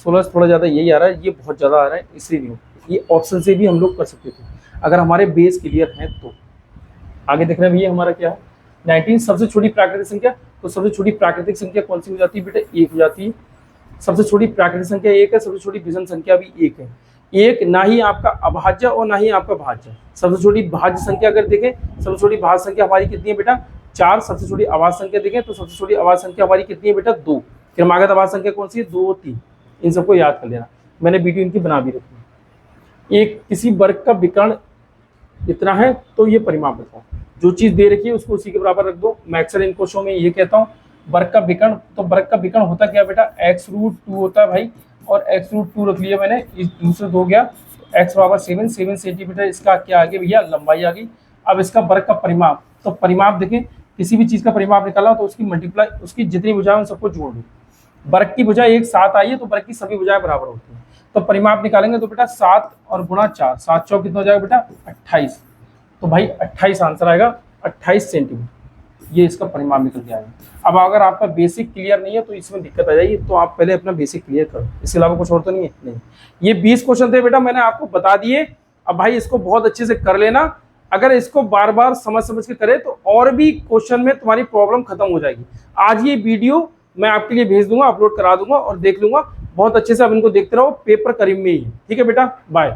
16 से थोड़ा ज़्यादा यही आ रहा है, ये बहुत ज़्यादा आ रहा है, इसलिए नहीं। ये ऑप्शन से भी हम लोग कर सकते थे अगर हमारे बेस क्लियर हैं तो। आगे देख रहे हैं भैया हमारा क्या है 19 सबसे छोटी प्राकृतिक संख्या, तो सबसे छोटी प्राकृतिक संख्या कौन सी हो जाती है बेटा 1 हो जाती है। सबसे छोटी प्राकृतिक संख्या 1 है, सबसे छोटी विषम संख्या भी 1 है। 1 ना ही आपका अभाज्य और ना ही आपका भाज्य। सबसे छोटी भाज्य संख्या अगर देखें, सबसे छोटी भाज्य संख्या हमारी कितनी है बेटा 4। सबसे छोटी अभाज्य संख्या देखें तो सबसे छोटी अभाज्य संख्या हमारी कितनी है बेटा 2। क्रमागत अभाज्य संख्या कौन सी है 2 3, इन सबको याद कर लेना, मैंने वीडियो इनकी बना भी रखी है। एक किसी वर्ग का विकर्ण इतना है तो ये परिमाप बताओ, जो चीज दे रखी है उसको उसी के बराबर रख दो। मैं अक्सर इन क्वेश्चनों में ये कहता हूँ वर्ग का विकर्ण, तो वर्ग का विकर्ण होता क्या बेटा x√2 होता है भाई, और x√2 रख लिया मैंने, इस दूसरे 2 गया x बराबर 7 सेंटीमीटर, इसका क्या आ गया भैया लंबाई आ गई। अब इसका वर्ग का परिमाप, तो परिमाप देखें किसी भी चीज का परिमाप निकाला तो उसकी मल्टीप्लाई, उसकी जितनी भुजाएं उन सबको जोड़ दो। वर्ग की भुजा एक 7 आई है तो वर्ग की सभी भुजाएं बराबर होती हैं, तो परिमाप निकालेंगे तो बेटा 7 और गुणा 4, 7 चौक कितना हो जाएगा बेटा 28, तो भाई 28 आंसर आएगा 28 सेंटीमीटर, ये इसका परिमाप निकल के आएगा। अब अगर आपका बेसिक क्लियर नहीं है तो इसमें दिक्कत आ जाएगी, तो आप पहले अपना बेसिक क्लियर करो, इसके अलावा कुछ और तो नहीं है। नहीं, ये 20 क्वेश्चन थे बेटा, मैंने आपको बता दिए। अब भाई इसको बहुत अच्छे से कर लेना, अगर इसको बार बार समझ समझ के करे तो और भी क्वेश्चन में तुम्हारी प्रॉब्लम खत्म हो जाएगी। आज ये वीडियो मैं आपके लिए भेज दूंगा, अपलोड करा दूंगा और देख लूंगा बहुत अच्छे से। अब इनको देखते रहो, पेपर करीब में ही है। ठीक है बेटा, बाय।